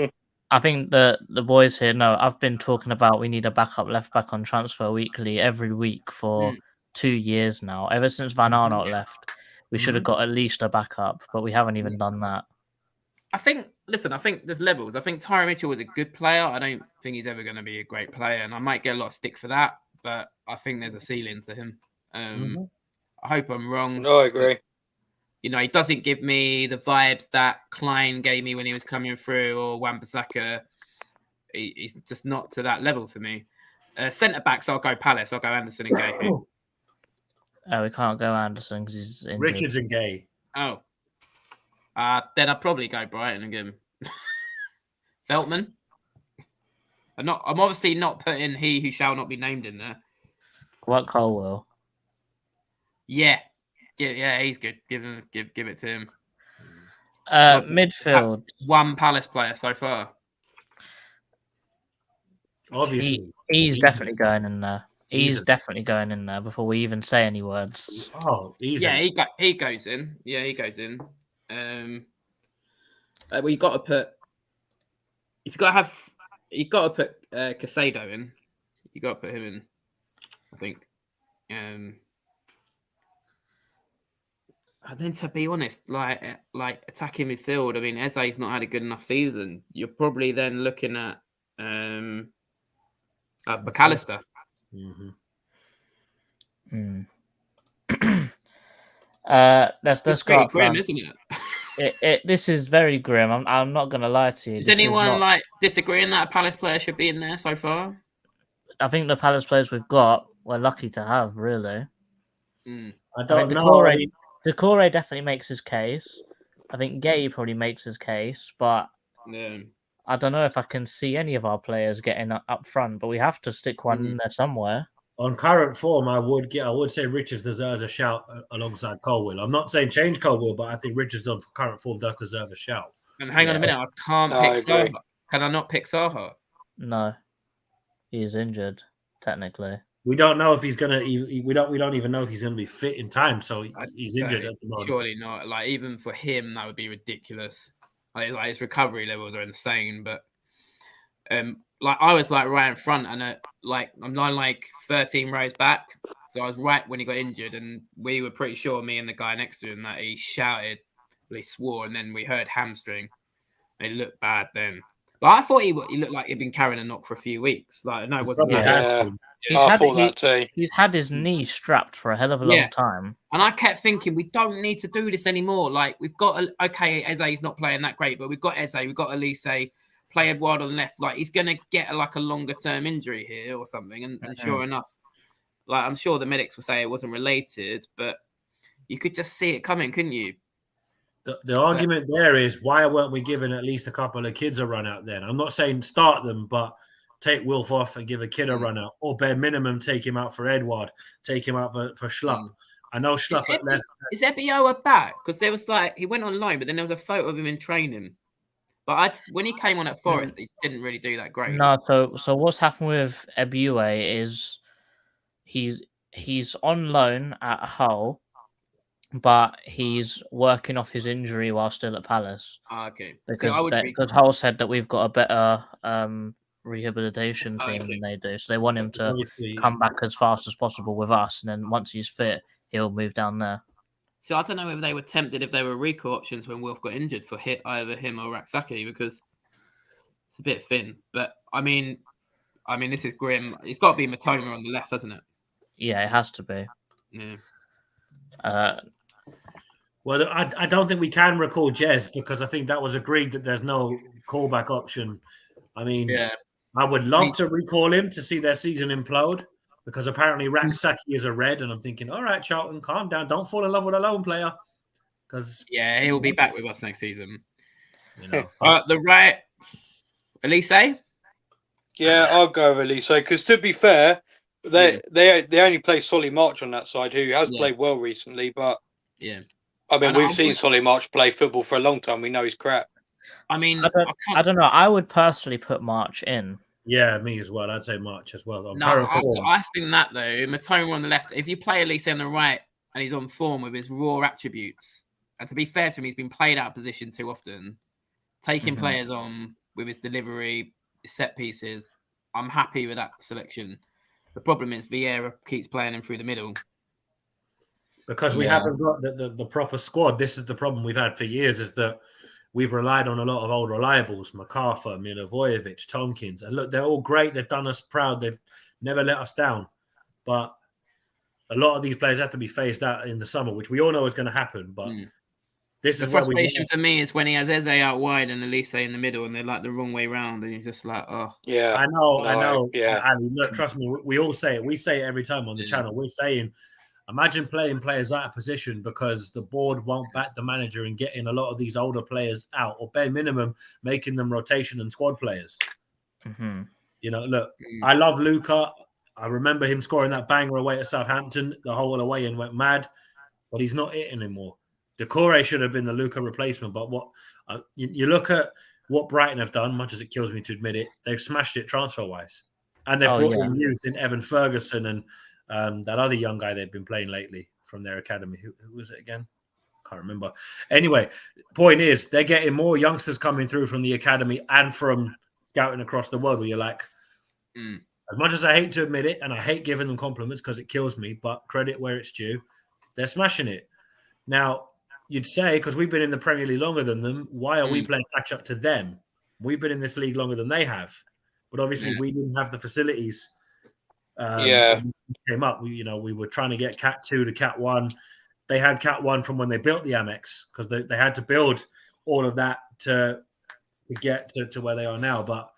I think the boys here know I've been talking about we need a backup left back on Transfer Weekly every week for 2 years now. Ever since Van Arnold left, we should have got at least a backup, but we haven't even done that. I think there's levels. I think Tyrone Mitchell was a good player. I don't think he's ever going to be a great player, and I might get a lot of stick for that, but I think there's a ceiling to him. I hope I'm wrong. No, I agree. You know, he doesn't give me the vibes that Klein gave me when he was coming through, or Wan-Bissaka. He's just not to that level for me. Centre backs, I'll go Palace. I'll go Anderson and Gay. We can't go Anderson because he's injured. Richards and Gay. Oh. Then I'd probably go Brighton again. Veltman. I'm obviously not putting he who shall not be named in there. What Colwell? Yeah, he's good. Give it to him. Midfield. One Palace player so far. Obviously, he's definitely going in there. He's definitely going in there before we even say any words. Oh, easy. Yeah, he goes in. Yeah, he goes in. We've got to put If you've got to put Casado in. You got to put him in, I think. And then, to be honest, like attacking midfield, I mean, Eze's not had a good enough season. You're probably then looking at McAllister. Mm-hmm. Let's pretty grim, isn't it? This is very grim. I'm not gonna lie to you. Is anyone like disagreeing that a Palace player should be in there so far? I think the Palace players we've got, we're lucky to have, really. I don't know. Decore definitely makes his case. I think Gay probably makes his case, but I don't know if I can see any of our players getting up front. But we have to stick one in there somewhere. On current form, I would say Richards deserves a shout alongside Colwill. I'm not saying change Colwill, but I think Richards on current form does deserve a shout. And hang on a minute, I can't pick Zaha. Can I not pick Zaha? No, he's injured technically. We don't know if he's gonna. We don't even know if he's gonna be fit in time. So he's injured at the moment. Surely not. Like even for him, that would be ridiculous. Like his recovery levels are insane. But like I was like right in front, and I'm like 13 rows back. So I was right when he got injured, and we were pretty sure, me and the guy next to him, that he shouted, he swore, and then we heard hamstring. It looked bad then. But I thought he looked like he'd been carrying a knock for a few weeks. Like no, it wasn't. He's had his knee strapped for a hell of a long time. And I kept thinking, we don't need to do this anymore. Like we've got Eze's not playing that great, but we've got Eze, we've got Elise, play Edouard on the left. Like he's gonna get like a longer term injury here or something. And sure enough, like I'm sure the medics will say it wasn't related, but you could just see it coming, couldn't you? The argument there is, why weren't we giving at least a couple of kids a run out then? I'm not saying start them, but take Wilf off and give a kid a run out, or bare minimum take him out for Edouard, take him out for Schlupp. I know Schlupp at left. Is Ebioa back? Because there was like he went online, but then there was a photo of him in training. But when he came on at Forest, he didn't really do that great. No, so what's happened with Ebioa is he's on loan at Hull, but he's working off his injury while still at Palace. Okay. Because Hull said that we've got a better rehabilitation team than they do, so they want him to come back as fast as possible with us, and then once he's fit, he'll move down there. So I don't know if they were tempted, if there were recall options when Wilf got injured for either him or Raksaki, because it's a bit thin. But I mean, this is grim. It's got to be Matoma on the left, hasn't it? Yeah, it has to be. Yeah. Well, I don't think we can recall Jez, because I think that was agreed that there's no callback option. I mean, I would love to recall him to see their season implode, because apparently Raksaki is a red, and I'm thinking, all right, Charlton, calm down. Don't fall in love with a lone player. Because he'll be back with us next season. You know. The right, Elise? Yeah, I'll go with Elise, because to be fair, they only play Solly March on that side, who has played well recently, but I mean, we've seen Solly March play football for a long time. We know he's crap. I mean, I don't know. I would personally put March in. Yeah, me as well. I'd say March as well. I think that though, Matoma on the left. If you play Elise on the right and he's on form with his raw attributes, and to be fair to him, he's been played out of position too often, taking players on with his delivery, his set pieces. I'm happy with that selection. The problem is Vieira keeps playing him through the middle. Because we haven't got the proper squad. This is the problem we've had for years, is that we've relied on a lot of old reliables, MacArthur, Milivojevic, Tompkins. And look, they're all great. They've done us proud. They've never let us down. But a lot of these players have to be phased out in the summer, which we all know is going to happen. But this is frustration for me is when he has Eze out wide and Elise in the middle, and they're like the wrong way round, and you're just like, oh. Yeah. I know. Yeah. Ali, look, trust me, we all say it. We say it every time on the channel. We're saying, imagine playing players out of position because the board won't back the manager in getting a lot of these older players out, or bare minimum making them rotation and squad players. You know, look, I love Luca. I remember him scoring that banger away at Southampton the whole away and went mad, but he's not it anymore. Decore should have been the Luca replacement, but what you look at what Brighton have done, much as it kills me to admit it, they've smashed it transfer-wise. And they've brought in youth in Evan Ferguson and that other young guy they've been playing lately from their academy. Who was it again? Can't remember. Anyway, point is, they're getting more youngsters coming through from the academy and from scouting across the world where you're like, as much as I hate to admit it, and I hate giving them compliments because it kills me, but credit where it's due, they're smashing it. Now, you'd say, because we've been in the Premier League longer than them, why are we playing catch up to them? We've been in this league longer than they have, but obviously we didn't have the facilities. When we came up, we were trying to get Cat 2 to Cat 1. They had Cat 1 from when they built the Amex because they had to build all of that to get to where they are now. But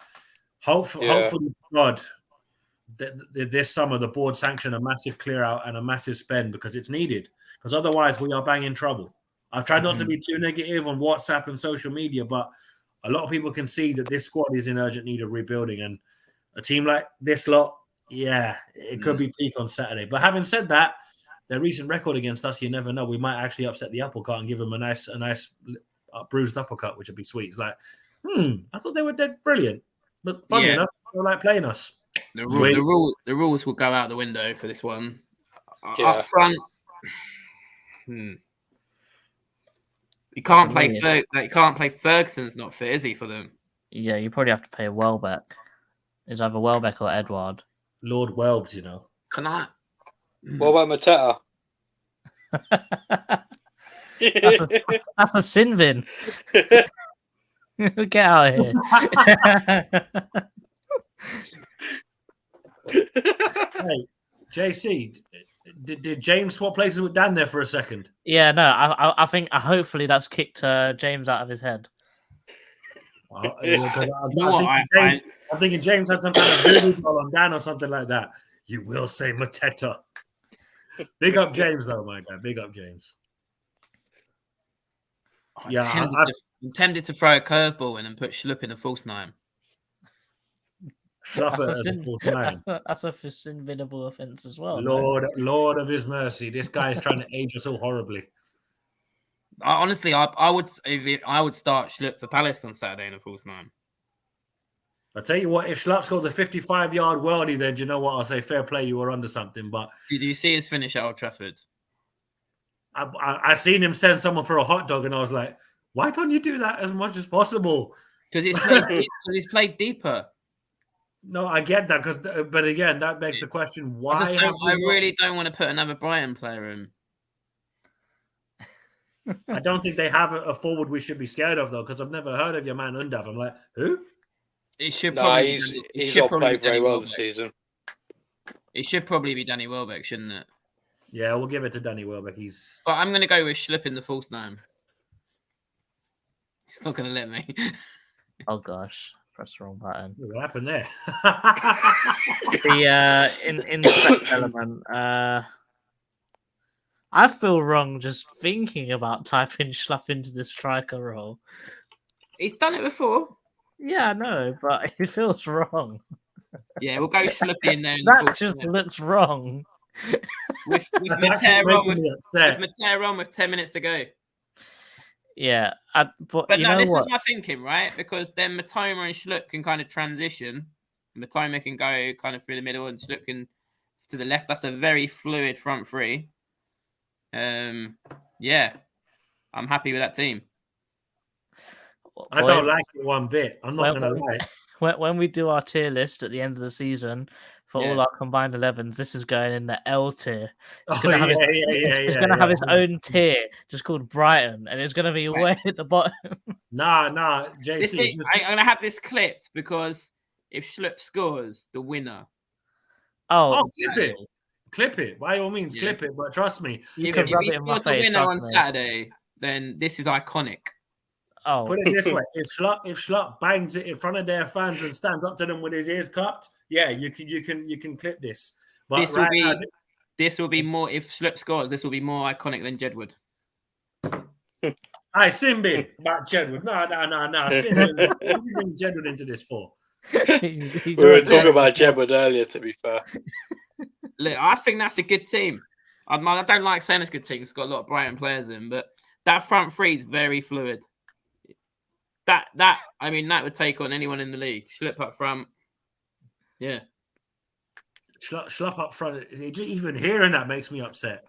hopefully, God, this summer the board sanctioned a massive clear out and a massive spend because it's needed. Because otherwise, we are banging trouble. I've tried not to be too negative on WhatsApp and social media, but a lot of people can see that this squad is in urgent need of rebuilding. And a team like this lot, it could be peak on Saturday. But having said that, their recent record against us, you never know. We might actually upset the apple cart and give them a nice bruised uppercut, which would be sweet. It's like, I thought they were dead brilliant. But funny enough, they like playing us. The rules will go out the window for this one. Up front, you can't play. You can't play Ferguson's not fit, is he, for them? Yeah, you probably have to pay Welbeck. It's either Welbeck or Edward. Lord Welbs, Can I? What about Mateta? That's a sin bin. Get out of here. Hey, JC, did James swap places with Dan there for a second? Yeah, no, I think hopefully that's kicked James out of his head. I'm thinking James had some kind of voodoo doll on Dan or something like that. You will say Mateta. Big up James, though, my guy. Big up James. I'm tempted to throw a curveball in and put Schlupp in a false nine. Schlupp as a false nine. That's a sin-binable offence as well. Lord of his mercy. This guy is trying to age us all horribly. Honestly, I would start Schlupp for Palace on Saturday in a false nine. I'll tell you what, if Schlupp scores a 55-yard worldie, then do you know what? I'll say fair play, you were under something. But did you see his finish at Old Trafford? I seen him send someone for a hot dog, and I was like, why don't you do that as much as possible? Because he's played deeper. No, I get that, but again, that begs the question: why? I really don't want to put another Brighton player in. I don't think they have a forward we should be scared of, though, because I've never heard of your man Undav. I'm like, who? He's not played very well this season. It should probably be Danny Welbeck, shouldn't it? Yeah, we'll give it to Danny Welbeck. But I'm going to go with Schlupp in the false nine. He's not going to let me. Oh gosh, press the wrong button. What happened there? In the second element, I feel wrong just thinking about typing Schlupp into the striker role. He's done it before. Yeah, I know, but it feels wrong. Yeah, we'll go Schlupp in there. That just looks wrong. With Matera on with 10 minutes to go. Yeah, but this is my thinking, right? Because then Matoma and Schlupp can kind of transition. Matoma can go kind of through the middle and Schlupp can to the left. That's a very fluid front three. Yeah, I'm happy with that team. I don't like it one bit. I'm not going to lie. When we do our tier list at the end of the season for all our combined 11s, this is going in the L tier. It's going to have its own tier, just called Brighton, and it's going to be way at the bottom. Nah, JC. I'm going to have this clipped because if Schlupp scores, the winner. Oh, Clip it. By all means, clip it. But trust me, if he scores the winner on Saturday, then this is iconic. Oh. Put it this way: if Schlupp bangs it in front of their fans and stands up to them with his ears cupped, yeah, you can clip this. But this will be more. If Schlupp scores, this will be more iconic than Jedward. Aye, Simbi about Jedward. No. Simbi, what are you bringing Jedward into this for? We were talking about Jedward earlier. To be fair, look, I think that's a good team. I don't like saying it's a good team. It's got a lot of Brighton players in, but that front three is very fluid. That would take on anyone in the league. Schlupp up front. Yeah. Schlupp up front. Even hearing that makes me upset.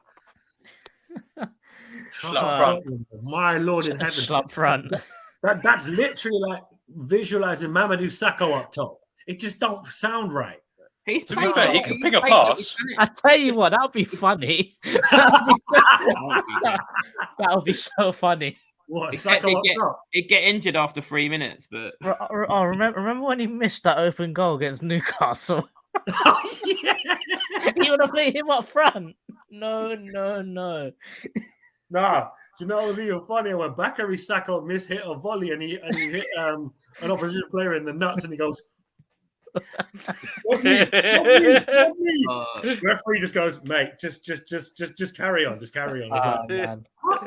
Schlupp front. My Lord in heaven. Schlupp front. That's literally like visualizing Mamadou Sakho up top. It just don't sound right. To be fair, he can ping a pass. I tell you what, that would be funny. That would be so funny. What? Except Sakho up top? He'd get injured after 3 minutes, but Oh, remember when he missed that open goal against Newcastle? Oh, yeah. You want to play him up front? No. Nah. Do you know what was even funnier when Bakary Sakho hit a volley and he hit an opposition player in the nuts and he goes, "What me? Referee just goes, mate, just carry on, just carry on. Man.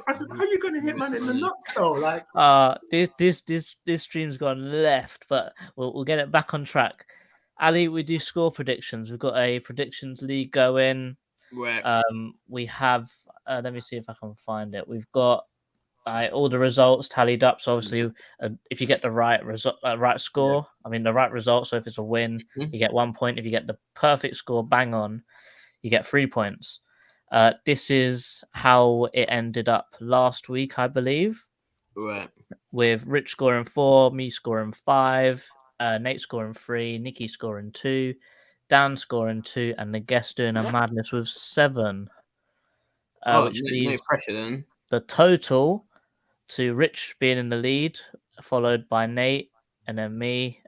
I said, how are you going to hit man in the nuts though? Like, this stream's gone left, but we'll get it back on track. Ali, we do score predictions. We've got a predictions league going. right. We have. Let me see if I can find it. We've got all the results tallied up. So obviously, if you get the right result, right score, the right result. So if it's a win, you get 1 point. If you get the perfect score, bang on, you get 3 points. This is how it ended up last week, I believe. Right. With Rich scoring 4, me scoring 5, Nate scoring 3, Nicky scoring 2, Dan scoring 2, and the guest doing a madness with 7. Which no leaves pressure then. the total to Rich being in the lead, followed by Nate, and then me,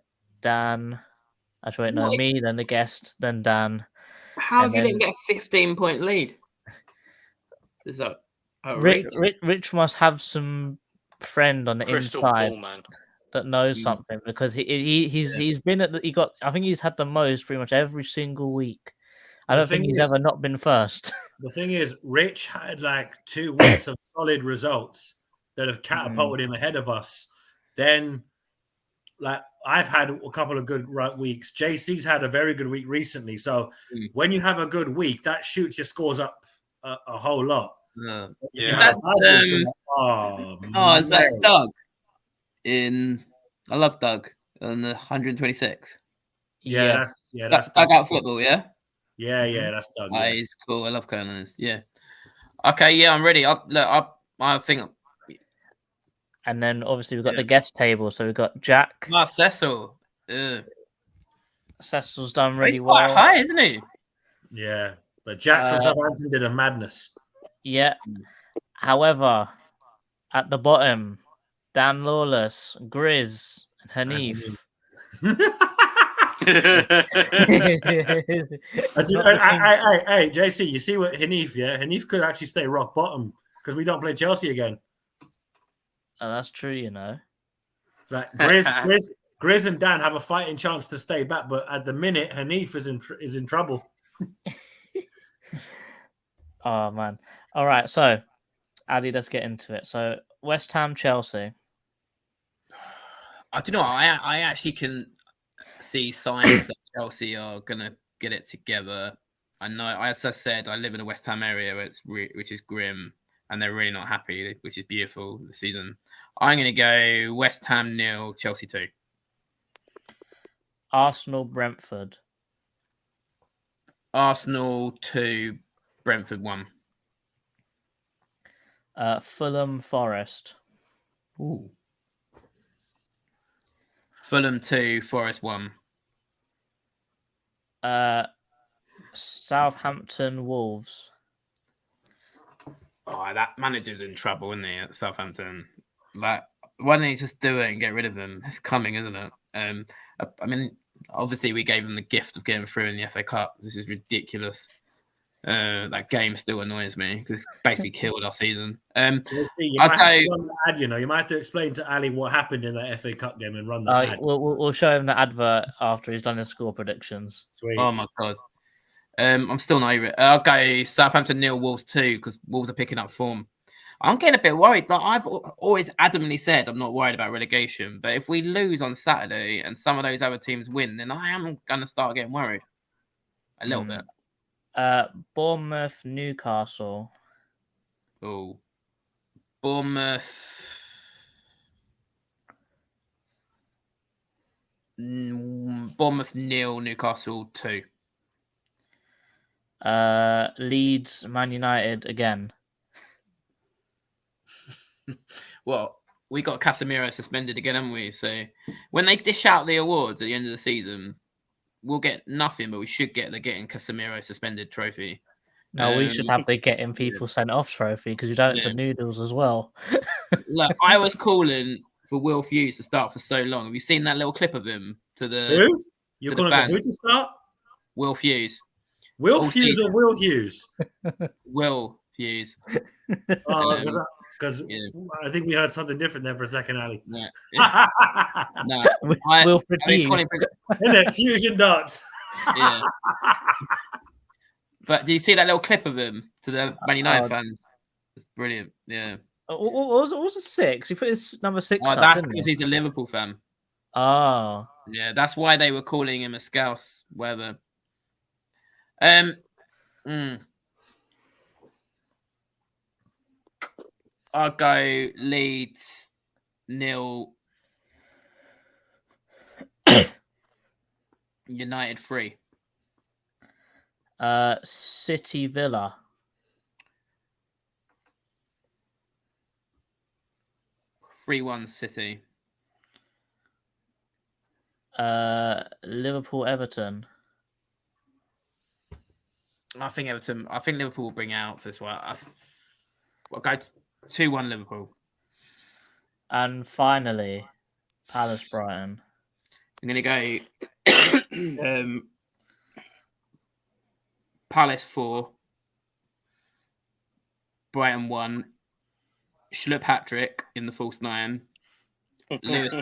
Dan. Actually, wait, no, What? me, then the guest, then Dan. How And have you then- didn't get a 15-point lead? Is that outrageous? Rich must have some friend on the Crystal inside ball, man. that knows something, because he's been at I think he's had the most pretty much every single week. I don't think he's ever not been first. the thing is, Rich had like 2 weeks of solid results that have catapulted him ahead of us. Then, like, I've had a couple of good weeks. JC's had a very good week recently. So when you have a good week, that shoots your scores up a whole lot. Yeah. Is that Doug? I love Doug on the 126. That's Doug out football, yeah? Yeah, that's Doug. Yeah. He's cool. I love Colonels. Yeah. Okay, yeah, I'm ready. I think. And then obviously we've got the guest table. So we've got Jack. Cecil. Cecil's done really He's well. quite high, isn't he? Yeah. But Jack from Southampton did a madness. Yeah. However, at the bottom, Dan Lawless, Grizz, and Hanif. Hey, JC, you see what Hanif? Yeah, Hanif could actually stay rock bottom because we don't play Chelsea again. Oh, that's true, you know. Like Grizz and Dan have a fighting chance to stay back, but at the minute, Hanif is in trouble. Oh man! All right, so Ali, let's get into it. So West Ham, Chelsea. I don't know. I actually can see signs that Chelsea are gonna get it together. I know, as I said, I live in a West Ham area which is grim, and they're really not happy, which is beautiful this season. I'm gonna go West Ham 0, Chelsea 2. Arsenal, Brentford. Arsenal 2, Brentford 1. Fulham, Forest. Ooh. Fulham 2, Forest 1. Southampton, Wolves. Oh, that manager's in trouble, isn't he, at Southampton? Like, why don't he just do it and get rid of him? It's coming, isn't it? I mean, obviously we gave him the gift of getting through in the FA Cup. This is ridiculous. That game still annoys me because it's basically killed our season. You might have to explain to Ali what happened in that FA Cup game and run that ad. We'll show him the advert after he's done his score predictions. Sweet. Oh my god. I'm still not over it. I'll go Southampton 0, Wolves 2 because Wolves are picking up form. I'm getting a bit worried. Like, I've always adamantly said I'm not worried about relegation, but if we lose on Saturday and some of those other teams win, then I am going to start getting worried a little bit. Bournemouth, Newcastle. Oh, Bournemouth. Bournemouth 0, Newcastle 2. Leeds, Man United again. Well, we got Casemiro suspended again, haven't we? So when they dish out the awards at the end of the season, we'll get nothing, but we should get the getting Casemiro suspended trophy. No, we should have the getting people sent off trophy because you don't to noodles as well. Look, I was calling for Will Hughes to start for so long. Have you seen that little clip of him to the who? You're calling for who to start? Will Hughes. Will Hughes or Will Hughes? Will Hughes. Because I think we heard something different there for a second, Ali. No, Wilfred Hughes. Isn't it? Fusion darts. Yeah. But do you see that little clip of him to the Man United fans? It's brilliant. Yeah. What was it 6? He put his number 6. Oh, that's because he's a Liverpool fan. Oh. Yeah, that's why they were calling him a Scouse, whatever. I'll go Leeds 0, United 3. City Villa. 3-1 City. Liverpool Everton. I think Liverpool will bring out for this one. I'll go 2-1 Liverpool. And finally, Palace Brighton. I'm going to go Palace 4, Brighton 1, Schlupp hat-trick in the false 9, Lewis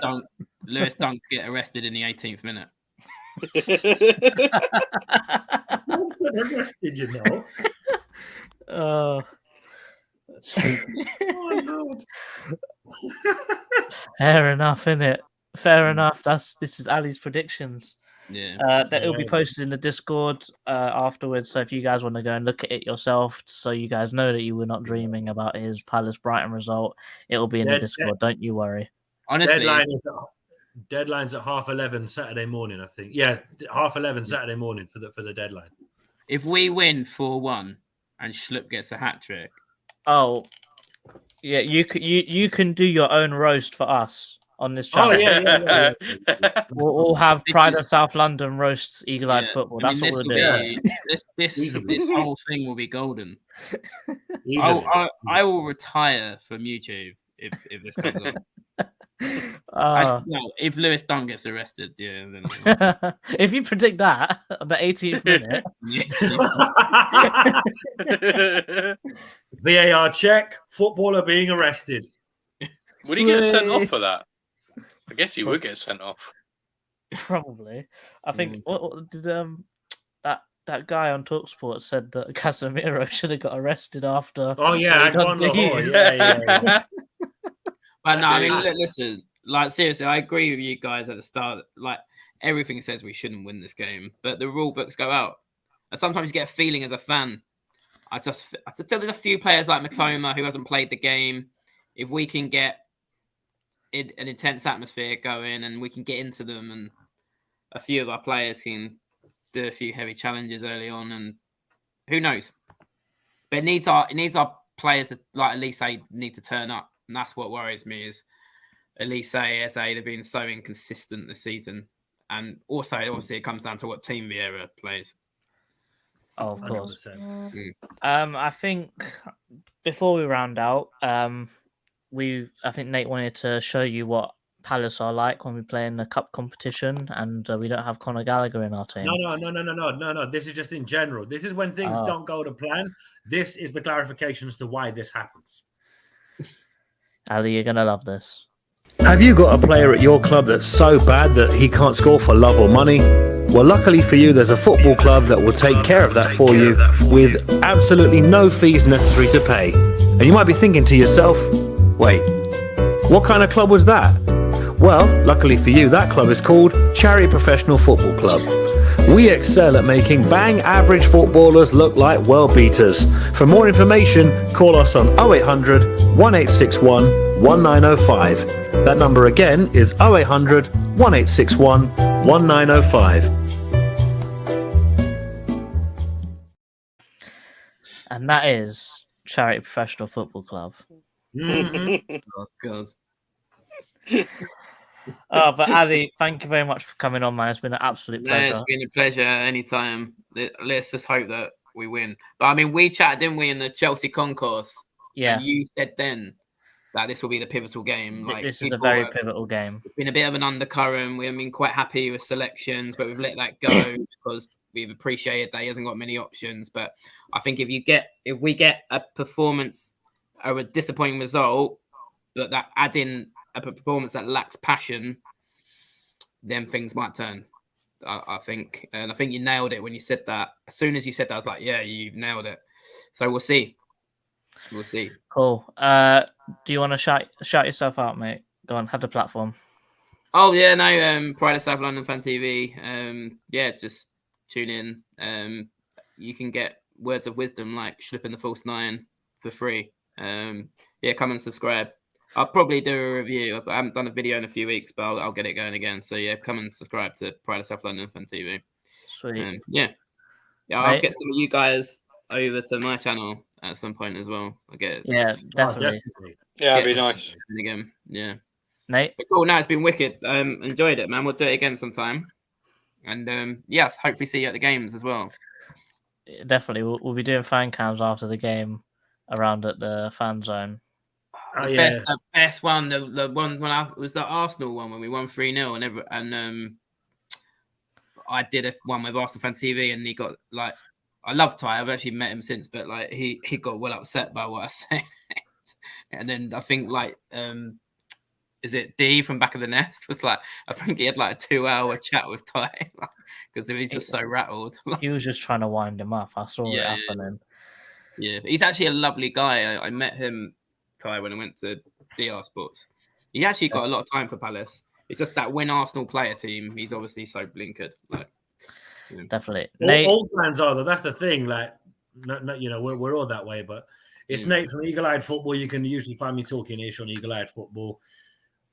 Dunk get arrested in the 18th minute. What's arrested, you know? Oh. Oh, God. Fair enough, innit? Fair enough. This is Ali's predictions. Yeah. That will be posted in the Discord afterwards. So if you guys want to go and look at it yourself, so you guys know that you were not dreaming about his Palace Brighton result, it will be in the Discord. Don't you worry. Honestly, deadline's at 11:30 Saturday morning, I think. Yeah, 11:30 Saturday morning for the deadline. If we win 4-1 and Schlupp gets a hat trick, oh yeah, you can do your own roast for us on this channel. Oh yeah. We'll have Pride of South London roasts Eagle Eyed Football. That's what we'll do. This whole thing will be golden. I will retire from YouTube if this comes on. If Lewis Dunk gets arrested, then if you predict that on the 18th minute, VAR check, footballer being arrested. Would he get sent off for that? I guess he would get sent off. Probably. I think what did that guy on TalkSport said that Casemiro should have got arrested after. Oh yeah, yeah. But no, I mean, listen, like seriously, I agree with you guys at the start. Like everything says we shouldn't win this game, but the rule books go out, and sometimes you get a feeling as a fan. I feel there's a few players like Matoma who hasn't played the game. If we can get an intense atmosphere going, and we can get into them, and a few of our players can do a few heavy challenges early on, and who knows? But it needs our players to, like Elise need to turn up. And that's what worries me is Elise, Eze, they've been so inconsistent this season. And also, obviously, it comes down to what team Vieira plays. Oh, of course. I think before we round out, I think Nate wanted to show you what Palace are like when we play in the cup competition, and we don't have Conor Gallagher in our team. No. This is just in general. This is when things don't go to plan. This is the clarification as to why this happens. Ali, you're gonna love this. Have you got a player at your club that's so bad that he can't score for love or money? Well, luckily for you, there's a football club that will take care of that for you with absolutely no fees necessary to pay. And you might be thinking to yourself, wait, what kind of club was that? Well, luckily for you, that club is called Charity Professional Football Club. We excel at making bang average footballers look like world beaters. For more information, call us on 0800 1861 1905. That number again is 0800 1861 1905. And that is Charity Professional Football Club. Mm-hmm. Oh, God. Oh, but Ali, thank you very much for coming on, man. It's been an absolute pleasure. It's been a pleasure anytime. Let's just hope that we win. But I mean, we chatted, didn't we, in the Chelsea concourse? Yeah. And you said then that this will be the pivotal game. Like, this is a very pivotal game. It's been a bit of an undercurrent. We've been quite happy with selections, but we've let that go because we've appreciated that he hasn't got many options. But I think if we get a performance or a disappointing result, but that add in a performance that lacks passion, then things might turn. I think, and I think you nailed it when you said that. As soon as you said that, I was like, yeah, you've nailed it. So we'll see. We'll see. Cool. Do you want to shout yourself out, mate? Go on, have the platform. Oh yeah, no. Pride of South London Fan TV. Yeah, just tune in. You can get words of wisdom like Schlipping the False Nine for free. Yeah, come and subscribe. I'll probably do a review. I haven't done a video in a few weeks, but I'll get it going again. So yeah, come and subscribe to Pride of South London Fan TV. Sweet. Yeah, I'll get some of you guys over to my channel at some point as well. I get it. Yeah, definitely. Yeah, that'd be nice. Again, yeah. Nate? But cool. No, it's been wicked. Enjoyed it, man. We'll do it again sometime. And yes, hopefully see you at the games as well. Definitely. We'll be doing fan cams after the game around at the fan zone. The best one, the one when it was the Arsenal one when we won 3-0 and I did one with Arsenal Fan TV and he got like, I love Ty. I've actually met him since, but like he got well upset by what I said. And then I think like is it D from Back of the Nest was like, I think he had like a 2-hour chat with Ty because he was just so rattled. He was just trying to wind him up. I saw it happening. Yeah, he's actually a lovely guy. I met him, Ty, when I went to DR Sports. He actually got a lot of time for Palace. It's just that when Arsenal play a team, he's obviously so blinkered. Like, definitely. All fans are though. That's the thing. Like, not, you know, we're all that way. But it's Nate from Eagle Eyed Football. You can usually find me talking ish on Eagle Eyed Football.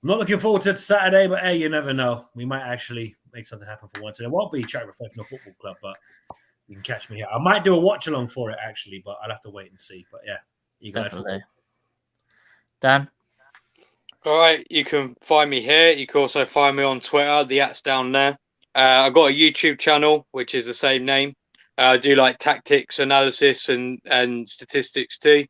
I'm not looking forward to Saturday, but hey, you never know. We might actually make something happen for once. And it won't be Czech Professional Football Club, but you can catch me here. I might do a watch along for it actually, but I'll have to wait and see. But yeah, Eagle Eyed Football. Dan? All right, you can find me here. You can also find me on Twitter. The @'s down there. I've got a YouTube channel, which is the same name. I do like tactics, analysis, and statistics too.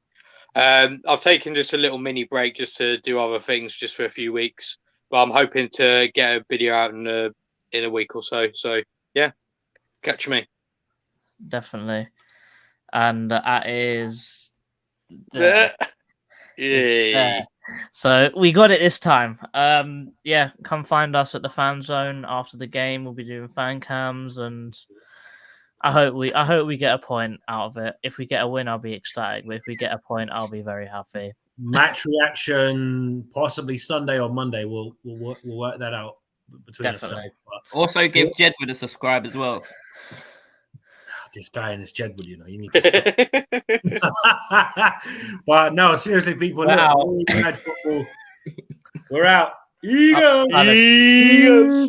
I've taken just a little mini break just to do other things just for a few weeks. But I'm hoping to get a video out in a week or so. So, yeah, catch me. Definitely. And that is... Yeah. So we got it this time. Yeah, come find us at the fan zone after the game. We'll be doing fan cams, and I hope we get a point out of it. If we get a win, I'll be ecstatic. But if we get a point, I'll be very happy. Match reaction, possibly Sunday or Monday. We'll work that out between us. Also, give Jedward a subscribe as well. This guy and his Jedward, you know, you need to stop. But no, seriously, people, we're out. Eagles! Eagles!